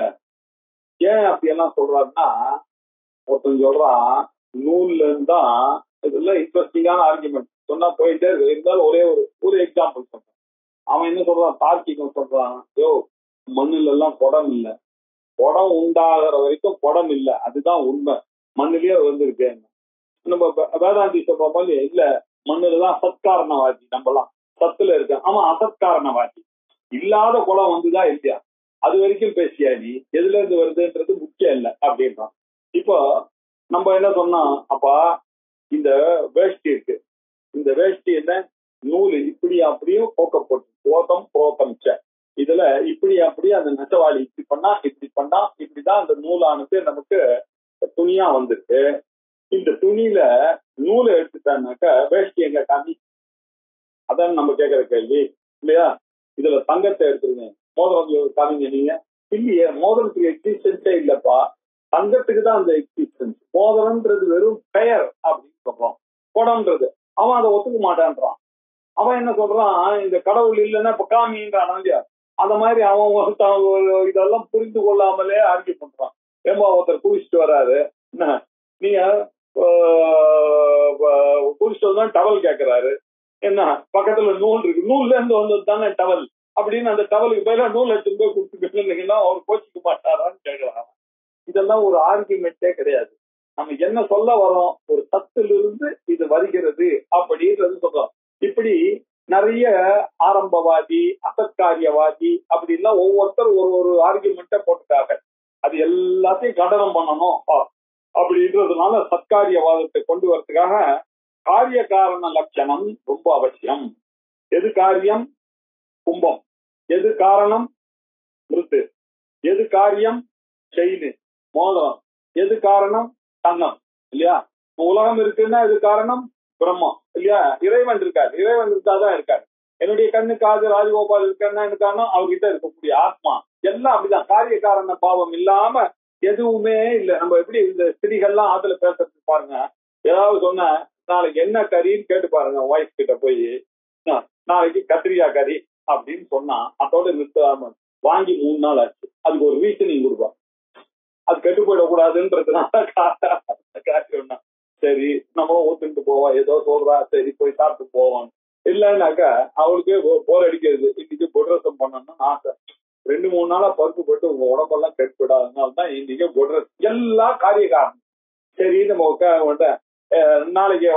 ஏன் அப்படி எல்லாம் சொல்றாருன்னா, ஒருத்தன் சொல்றான் நூல்ல இருந்தான். இதெல்லாம் இன்ட்ரெஸ்டிங்கான ஆர்குமெண்ட் சொன்னா போயிட்டே இருக்கு. இருந்தாலும் ஒரு எக்ஸாம்பிள் சொல்றேன். அவன் என்ன சொல்றான், தார்க்கிகம் சொல்றான், யோ மண்ணுல எல்லாம் குடம் இல்ல, குடம் உண்டாகிற வரைக்கும் குடம் இல்ல, அதுதான் உண்மை, மண்ணுலயே வந்திருக்கேன். நம்ம வேதாந்தி சொல்ற மாதிரி இல்ல, மண்ணுலதான் சத்காரணவாதி, நம்மலாம் சத்துல இருக்க. அவன் அசத்காரணவாதி. இல்லாத குடம் வந்துதான் இல்லையா, அது வரைக்கும் பேசியா நீ, எதுல இருந்து வருதுன்றது முக்கியம் இல்லை அப்படின்றான். இப்போ நம்ம என்ன சொன்னோம், அப்பா இந்த வேஷ்டி இருக்கு, இந்த வேஷ்டி என்ன நூல் இப்படி அப்படியும் போக்கப்பட்டு ஓதம் புரோத்தம் இதுல இப்படி அப்படியே அந்த நெசவாளி இப்படி பண்ணா இப்படிதான் அந்த நூலானது நமக்கு துணியா வந்திருக்கு. இந்த துணியில நூலை எடுத்துட்டான்னாக்க வேஷ்டி எங்க காமி, அதான் நம்ம கேட்கிற கேள்வி இல்லையா. இதுல தங்கத்தை எடுத்துருங்க, மோதிரம் காமிங்க நீங்க, இல்லையே மோதிரத்துக்கு எக்ஸிஸ்டன்ஸே இல்லப்பா, தங்கத்துக்கு தான் அந்த எக்ஸிஸ்டன்ஸ். மோதிரம்ன்றது வெறும் பெயர் அப்படின்னு சொல்றோம், குடம்ன்றது. அவன் அதை ஒத்துக்க மாட்டான்றான். அவன் என்ன சொல்றான், இந்த கடவுள் இல்லைன்னா இப்ப காமின்றான் இல்லையா. அந்த மாதிரி அவன் இதெல்லாம் புரிந்து கொள்ளாமலே ஆர்கியூ பண்றான். ஏமா ஒருத்தர் குளிச்சுட்டு வர்றாரு, நீங்க குளிச்சுட்டு வந்தா டவல் கேட்கிறாரு, என்ன பக்கத்துல நூல் இருக்கு, நூல்ல இருந்து வந்தது தானே டவல் அப்படின்னு அந்த டவலுக்கு பதிலா நூல் எடுத்து போய் கொடுத்துருந்தீங்கன்னா அவர் கோச்சிக்க மாட்டாரான்னு கேட்கிறான். இதெல்லாம் ஒரு ஆர்குமெண்டே கிடையாது. நம்ம என்ன சொல்ல வரோம், ஒரு சத்திலிருந்து இது வருகிறது அப்படின்றது சொல்றோம். இப்படி நிறைய ஆரம்பவாதி அசத்காரியவாதி அப்படின்லாம் ஒவ்வொருத்தர் ஒரு ஆர்குமெண்ட்டை போட்டுட்டாங்க. அது எல்லாத்தையும் கண்டனம் பண்ணணும் அப்படின்றதுனால சத்காரியவாதத்தை கொண்டு வரதுக்காக காரிய காரண லட்சணம் ரொம்ப அவசியம். எது காரியம் கும்பம், எது காரணம் மிருத்து, எது காரியம் செயின் மோதிரம், எது காரணம் தங்கம் இல்லையா. உலகம் இருக்குன்னா எது காரணம் பிரம்மம் இல்லையா. இறைவன் இருக்காரு, இறைவன் இருக்காதான் இருக்காரு. என்னுடைய கண்ணு காது ராஜகோபால் இருக்காருன்னா எனக்கு காரணம் அவர்கிட்ட இருக்கக்கூடிய ஆத்மா. எல்லாம் அப்படிதான், காரிய காரண பாவம் இல்லாம எதுவுமே இல்லை. நம்ம எப்படி இந்த ஸ்திரீகள்லாம் ஆத்துல பேசுறது பாருங்க, ஏதாவது சொன்ன நாளைக்கு என்ன கறின்னு கேட்டு பாருங்க ஒய்ஃப் கிட்ட போய், நாளைக்கு கத்திரிக்காய் கறி அப்படின்னு சொன்னா அதோட நிறுத்தாம வாங்கி 3 நாள் ஆச்சு. அதுக்கு ஒரு ரீசனிங் கொடுப்பான், அது கெட்டு போயிடக்கூடாதுன்றதுனால காரியம்னா சரி நம்மளும் ஊத்துட்டு போவோம், ஏதோ சொல்றா சரி போய் சாப்பிட்டு போவோம். இல்லைன்னாக்கா அவளுக்கு போர் அடிக்கிறது, இன்னைக்கு பொட்ரசம் பண்ணணும்னு ஆசை. 2-3 நாளா பருப்பு போட்டு உங்க உடம்பெல்லாம் கெட்டுவிடாதுனால்தான் இன்னைக்கு பொட்ரஸ். எல்லாம் காரிய காரணம். சரி நம்ம நாளைக்கு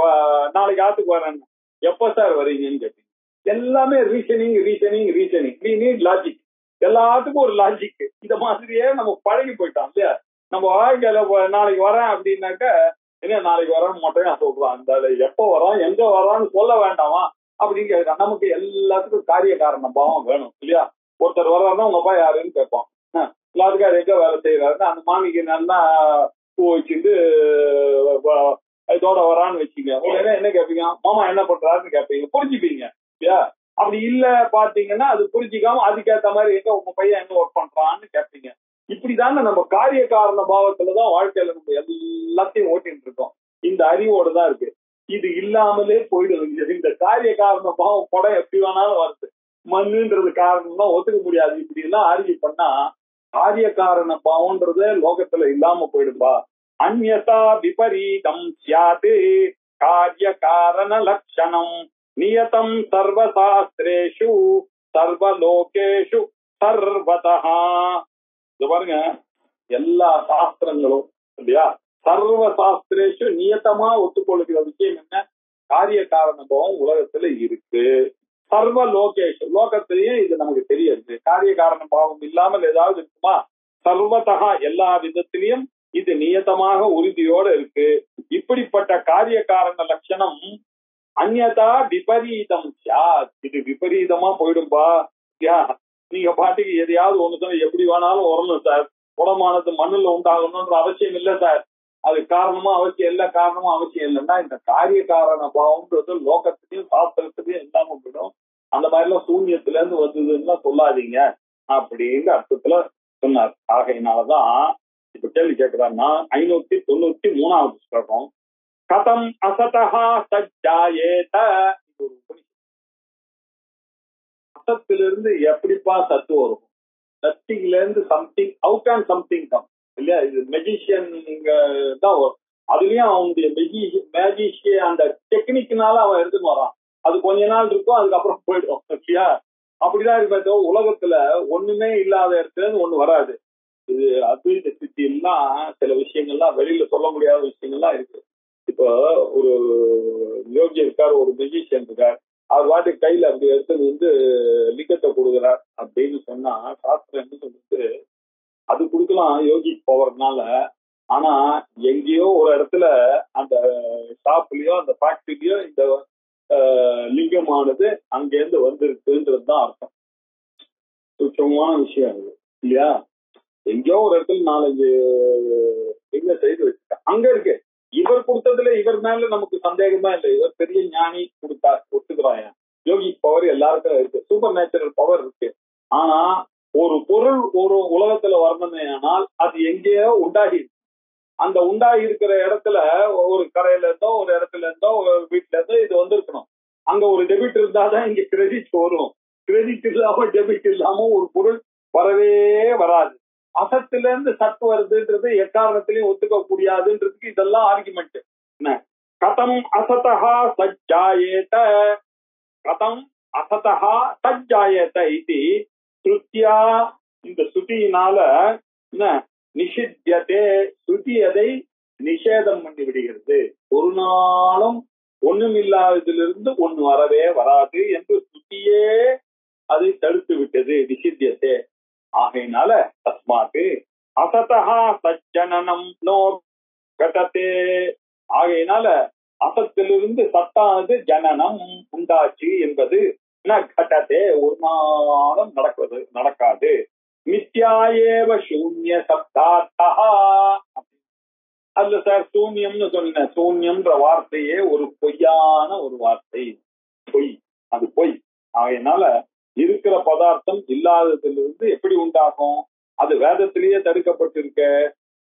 ஆத்துக்கு வரேன், எப்ப சார் வரீங்கன்னு கேட்டீங்க. எல்லாமே reasoning reasoning reasoning. We need logic, எல்லாத்துக்கும் ஒரு லாஜிக். இந்த மாதிரியே நம்ம பழகி போயிட்டோம் இல்லையா. நம்ம வாழ்க்கையில நாளைக்கு வரேன் அப்படின்னாக்க என்ன நாளைக்கு வரான்னு மொட்டையா சொல்றான், இந்த எப்ப வரோம் எங்க வரான்னு சொல்ல வேண்டாமா அப்படின்னு கேட்கிறான். நமக்கு எல்லாத்துக்கும் காரிய காரண பாவம் வேணும் இல்லையா. ஒருத்தர் வர்றாருன்னா உங்க அப்பா யாருன்னு கேட்போம், எல்லாத்துக்கும் எங்க வேலை செய்யறாருன்னு அந்த மாமிக்கு நல்லா பூ வச்சுட்டு இதோட வரான்னு வச்சுங்க. உடனே என்ன கேட்பீங்க, மாமா என்ன பண்றாருன்னு கேட்பீங்க, புரிஞ்சுப்பீங்க இல்லையா. அப்படி இல்ல பாத்தீங்கன்னா அது புரிஞ்சிக்காம அதுக்கேற்ற மாதிரி எங்க உங்க பையன் எங்க ஒர்க் பண்றான்னு கேட்பீங்க. இப்படிதானே நம்ம காரிய காரண பாவத்துலதான் வாழ்க்கையில நம்ம எல்லாத்தையும் ஓட்டிட்டு இருக்கோம். இந்த அறிவோடு தான் இருக்கு. இது இல்லாமலே போயிடும். இந்த காரிய காரண பாவம் படம் எப்படி வேணாலும் வருது, மண்ணுன்றது காரணம் தான் ஒத்துக்க முடியாது. இப்படி எல்லாம் ஆர்கியூ பண்ணா காரிய காரண பாவம்ன்றதே லோகத்துல இல்லாம போயிடும்பா. அந்யதா விபரீதம் ஸ்யாத் காரிய காரண லட்சணம் நியதம் சர்வசாஸ்திரேஷு சர்வலோகேஷு சர்வதா. இது பாருங்க, எல்லா சாஸ்திரங்களும் இல்லையா சர்வ சாஸ்திரேஷு நியத்தமா ஒத்துக்கொள்ளுகிற விஷயம் என்ன, காரிய காரண பாவம் உலகத்துல இருக்கு. சர்வ லோகேஷு, லோகத்திலேயே இது நமக்கு தெரியுது. காரிய காரண பாவம் இல்லாமல் ஏதாவது இருக்குமா, சர்வதா எல்லா விதத்திலையும் இது நியத்தமாக உறுதியோட இருக்கு. இப்படிப்பட்ட காரிய காரண லட்சணம் அந்யதா விபரீதம் சாத், இது விபரீதமா போயிடும்பா. நீங்க பாட்டுக்கு எதையாவது ஒண்ணு எப்படி வேணாலும் வரணும் சார், குடமானது மண்ணுல உண்டாகணும்ன்ற அவசியம் இல்லை சார், அது காரணமும் அவசியம் இல்லை காரணமும் அவசியம் இல்லைன்னா இந்த காரிய காரண பாவம்ன்றது லோகத்திலையும் சாஸ்திரத்திலையும் இல்லாம போயிடும். அந்த மாதிரி எல்லாம் சூன்யத்துல இருந்து வந்ததுன்னா சொல்லாதீங்க அப்படின்னு அர்த்தத்துல சொன்னார். ஆகையினாலதான் இப்ப கேள்வி கேட்கிறான்னா 593வது ஸ்லோகம். கதம் அசதஹா சஜ்ஜாயேத. அசத்திலிருந்து எப்படிப்பா சத்து வரும்? நத்திங்ல இருந்து something, how can something come இல்லையா? இது மெஜிஷியன் தான் வரும். அதுலயும் அவனுடைய மேஜிஷியன் அந்த டெக்னிக்னால அவன் எடுத்துட்டு வரான். அது கொஞ்ச நாள் இருக்கும், அதுக்கப்புறம் போயிடும் இல்லையா? அப்படிதான் இருக்க. உலகத்துல ஒண்ணுமே இல்லாத இடத்துல இருந்து ஒண்ணு வராது. இது அத்வைத சித்தி எல்லாம் சில விஷயங்கள்லாம் வெளியில சொல்ல முடியாத விஷயங்கள்லாம் இருக்கு. இப்போ ஒரு யோகி இருக்காரு, ஒரு மெஜிஷியன் இருக்கார், அவர் வாட்டி கையில அப்படி எடுத்து லிங்கத்தை கொடுக்குறார் அப்படின்னு சொன்னா சாஸ்திரம் என்ன சொல்லிட்டு, அது கொடுக்கலாம் யோகி போவதுனால. ஆனா எங்கேயோ ஒரு இடத்துல அந்த ஷாப்லயோ அந்த ஃபேக்டரிலயோ இந்த லிங்கமானது அங்கேருந்து வந்திருக்குன்றதுதான் அர்த்தம். சுத்தமான விஷயம் அது இல்லையா? எங்கேயோ ஒரு இடத்துல 4-5 லிங்கம் செய்து வச்சுட்டேன், அங்க இருக்கு. இவர் கொடுத்ததுல இவர் மேல நமக்கு சந்தேகமா இல்லை. இவர் பெரிய ஞானி கொடுத்தா ஒத்துக்கிறான். யோகி பவர் எல்லாருக்கும் இருக்கு, சூப்பர் நேச்சுரல் பவர் இருக்கு. ஆனா ஒரு பொருள் ஒரு உலகத்துல வரணுமே ஆனால் அது எங்கேயோ உண்டாகி, அந்த உண்டாகி இருக்கிற இடத்துல ஒரு கரையில இருந்தோ ஒரு இடத்துல இருந்தோ ஒரு வீட்டுல இருந்தோ இது வந்திருக்கணும். அங்க ஒரு டெபிட் இருந்தாதான் இங்க கிரெடிட் வரும். கிரெடிட் இல்லாம டெபிட் இல்லாம ஒரு பொருள் வரவே வராது. அசத்துல இருந்து சத்து வருதுன்றது எக்காரணத்திலையும் ஒத்துக்க முடியாதுன்றதுக்கு இதெல்லாம் ஆர்குமெண்ட். என்ன கதம் அசதஹா சஜ்ஜாயேத, கதம் அசதஹா சஜ்ஜாயேத இது ஸ்ருத்யா. இந்த ஸ்ருதியினால என்ன நிஷித்யதே, ஸ்ருதி அதை நிஷேதம் பண்ணி விடுகிறது. ஒரு நாளும் ஒண்ணுமில்லாததிலிருந்து ஒண்ணு வரவே வராது என்று ஸ்ருதியே அதை தடுத்து விட்டது, நிஷித்யதே. ஆகையினால தஸ்மாத்து அசதஹா சஜ்ஜனனம் நோ கடதே. ஆகையினால அசத்திலிருந்து சத்தானது ஜனனம் உண்டாச்சு என்பது ந கடதே, ஒரு நாளும் நடக்காது. மித்யாயேவ சூன்ய சப்தார்த்தா. அதுல சார் சூன்யம்னு சொன்ன, சூன்யம்ன்ற வார்த்தையே ஒரு பொய்யான ஒரு வார்த்தை, பொய், அது பொய். ஆகையினால இருக்கிற பதார்த்தம் இல்லாததிலிருந்து எப்படி உண்டாகும்? அது வேதத்திலேயே தடுக்கப்பட்டிருக்க.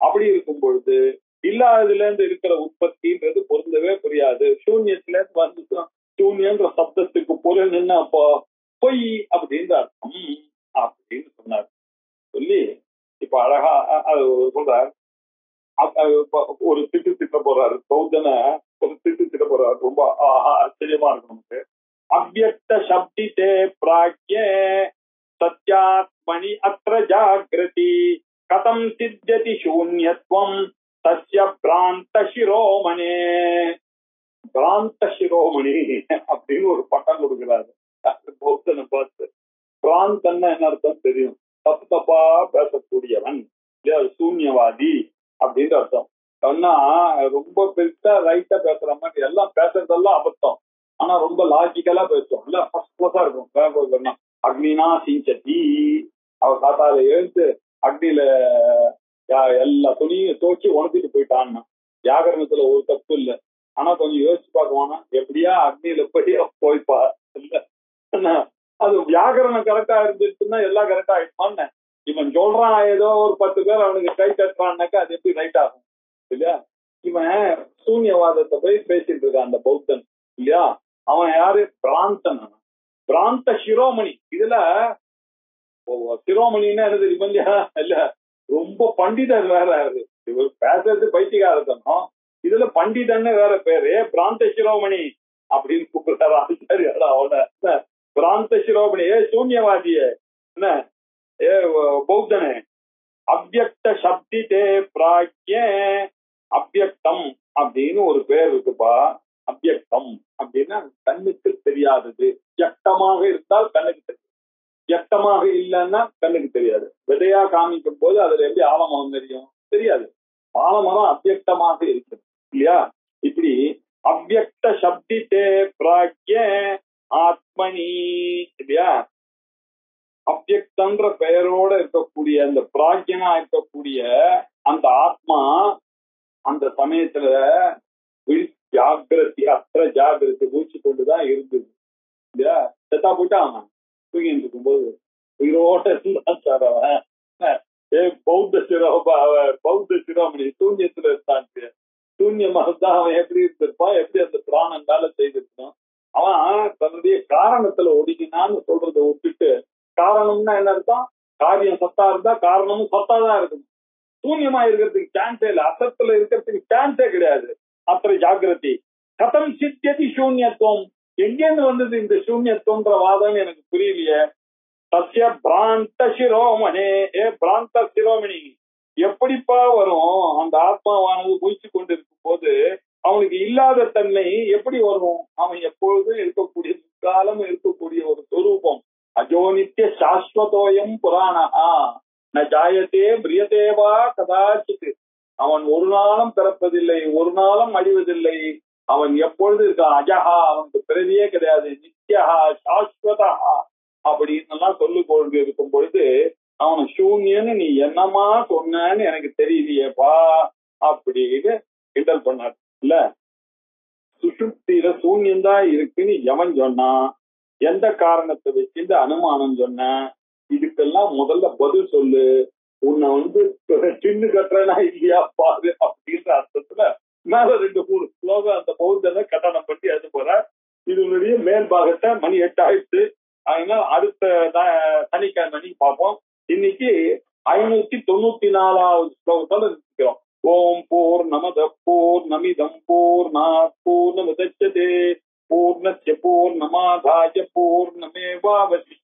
அப்படி இருக்கும் பொழுது இல்லாததுல இருந்து இருக்கிற உற்பத்தின்றது பொருந்தவே புரியாது. சூன்யத்துல இருந்து வந்து சூன்யன்ற சப்தத்துக்கு பொருள் என்ன? அப்போ பொய் அப்படின்ற அர்த்தம் அப்படின்னு சொன்னார். சொல்லி இப்ப அழகா சொல்றார். ஒரு திட்ட போறாரு பௌத்தனை, ஒரு திட்ட போறாரு. ரொம்ப ஆச்சரியமா இருக்கும் நமக்கு. அவ்யக்த சப்திதே பிராக்யே சத்யாத்மனி அத்ர ஜாக்ருதி கதம் சித்யதி சூன்யத்வம் தஸ்ய பிராந்த சிரோமணே. பிராந்த சிரோமணி அப்படின்னு ஒரு பட்டம் கொடுக்கிறாரு பௌத்தனை பார்த்து. பிராந்தன்னா என்ன அர்த்தம் தெரியும்? தப்பு தப்பா பேசக்கூடியவன், சூன்யவாதி அப்படின்னு அர்த்தம். ஏன்னா ரொம்ப பெருசா ரைட்டா பேசுற மாதிரி எல்லாம் பேசுறதெல்லாம் அபத்தம், ஆனா ரொம்ப லாஜிக்கலா பேசுவோம். இல்ல ஃபர்ஸ்ட் கிளாஸா இருக்கும். அக்னினா சிஞ்சதி, அவர் காத்தால எழுந்து அக்னியில எல்லா துணியும் தோச்சி உணர்த்திட்டு போயிட்டான்னா வியாகரணத்துல ஒரு தப்பு இல்லை. ஆனா கொஞ்சம் யோசிச்சு பார்க்கவானா, எப்படியா அக்னியில போய்ப்பா இல்ல, அது வியாகரணம் கரெக்டா இருந்துச்சுன்னா எல்லாம் கரெக்டா ஆயிடுமான்னு. இவன் சொல்றான் ஏதோ ஒரு 10 பேர் அவனுக்கு கை கட்டுறான்னாக்கா அது எப்படி ரைட் ஆகும் இல்லையா? இவன் சூன்யவாதத்தை போய் பேசிட்டு இருக்கான் அந்த பௌத்தன் இல்லையா? அவன் யாரு? பிராந்தன். பிராந்த சிரோமணி. இதுல சிரோமணின்னா என்னது இல்லையா? இல்ல, ரொம்ப பண்டிதர் வேற. இவர் பேசுறது பைத்தியகாரத்தனம், இதுல பண்டிதன்னு வேற பேரு. பிராந்த சிரோமணி அப்படின்னு கூப்பிடுறாரு ஆச்சாரியார் அவன. பிராந்த சிரோமணி, சூன்யவாதிய என்ன, பௌத்தனே. அவ்யக்த சப்திதே பிராக்யே. அவ்யக்தம் அப்படின்னு ஒரு பேர் இருக்குப்பா. அவ்யக்தம் அப்படின்னா கண்ணுக்கு தெரியாதது. வியக்தமாக இருந்தால் கண்ணுக்கு தெரியும், வியக்தமாக இல்லைன்னா கண்ணுக்கு தெரியாது. விதையா காமிக்கும் போது அதுல எப்படி ஆலமரம் தெரியும்? தெரியாது. ஆலமரம் அவ்யக்தமாக இருக்கிறது இல்லையா? இப்படி அவ்யக்த சப்திதே பிராக்யே ஆத்மனி இல்லையா? அவ்யக்தன்ற பெயரோட இருக்கக்கூடிய அந்த பிராக்யனா இருக்கக்கூடிய அந்த ஆத்மா அந்த சமயத்துல ஜாகிரதி, அத்திர ஜாகிரதி மூச்சு கொண்டுதான் இருந்தது இல்லையா? செத்தா போயிட்டா அவன் தூங்கிட்டு இருக்கும்போது உயிரோட்ட இருந்தான் சார் அவன். பௌத்த சிரோமணி சூன்யத்துல இருந்தான். சூன்யமா இருந்தா அவன் எப்படி இருந்திருப்பான், எப்படி அந்த பிராணன் வேலை செய்திருக்கான். அவன் தன்னுடைய காரணத்துல ஒடுங்கினான்னு சொல்றதை விட்டுட்டு, காரணம்னா என்ன அர்த்தம்? காரியம் சத்தா இருந்தா காரணமும் சத்தாதான் இருக்கணும். சூன்யமா இருக்கிறதுக்கு சான்ஸே இல்லை, அசத்துல இருக்கிறதுக்கு சான்ஸே கிடையாது. அத்தனை ஜாகிரதி. கதம் சித்தியதி சூன்யத்துவம், எங்கேருந்து வந்தது இந்த சூன்யத்துவன்ற வாதம் எனக்கு புரியலையே. சத்ய பிராந்த சிரோமணே, பிராந்த சிரோமணி, எப்படிப்பா வரும்? அந்த ஆத்மாவானது முயற்சி கொண்டிருக்கும் போது அவனுக்கு இல்லாத தன்மை எப்படி வரும்? அவன் எப்பொழுதும் இருக்கக்கூடிய, காலம் இருக்கக்கூடிய ஒரு சொரூபம். அஜோனித்ய சாஸ்வதோயம் புராணஹா ந ஜாயத்தே பிரியதேவா கதாச்சித். அவன் ஒரு நாளும் பிறப்பதில்லை, ஒரு நாளும் அழிவதில்லை. அவன் எப்பொழுது இருக்கான்? அஜஹா, அவனுக்கு பிறவியே கிடையாது. நித்யஹா சாஸ்வதா அப்படின்னு எல்லாம் சொல்லு கொண்டு இருக்கும் பொழுது அவன் சூன்யன்னு நீ என்னமா சொன்னு எனக்கு தெரியலையேப்பா அப்படின்னு கிண்டல் பண்ணார். இல்ல, சுஷுப்தியில சூன்யம்தான் இருக்குன்னு எவன் சொன்னா? எந்த காரணத்தை வச்சு இந்த அனுமானம் சொன்ன? இதுக்கெல்லாம் முதல்ல பதில் சொல்லு. உன்னை சின்ன கட்டுறனா இல்லையா பாரு அப்படின்ற அர்த்தத்துல மேல 2-3 ஸ்லோகம் அந்த பௌத்தனை கட்டணம் பண்ணி அது போற. இதனுடைய மேல் பாகத்தை மணி 8 ஆயிடுச்சு. அதனால அடுத்த சனிக்கிழமை பார்ப்போம். இன்னைக்கு 594வது ஸ்லோகத்தோட இருக்கிறோம். ஓம் பூர்ணமத பூர்ணமிதம் பூர்ணாத் பூர்ணமுதச்யதே பூர்ணஸ்ய பூர்ணமாதாய பூர்ணமேவாவசிஷ்யதே.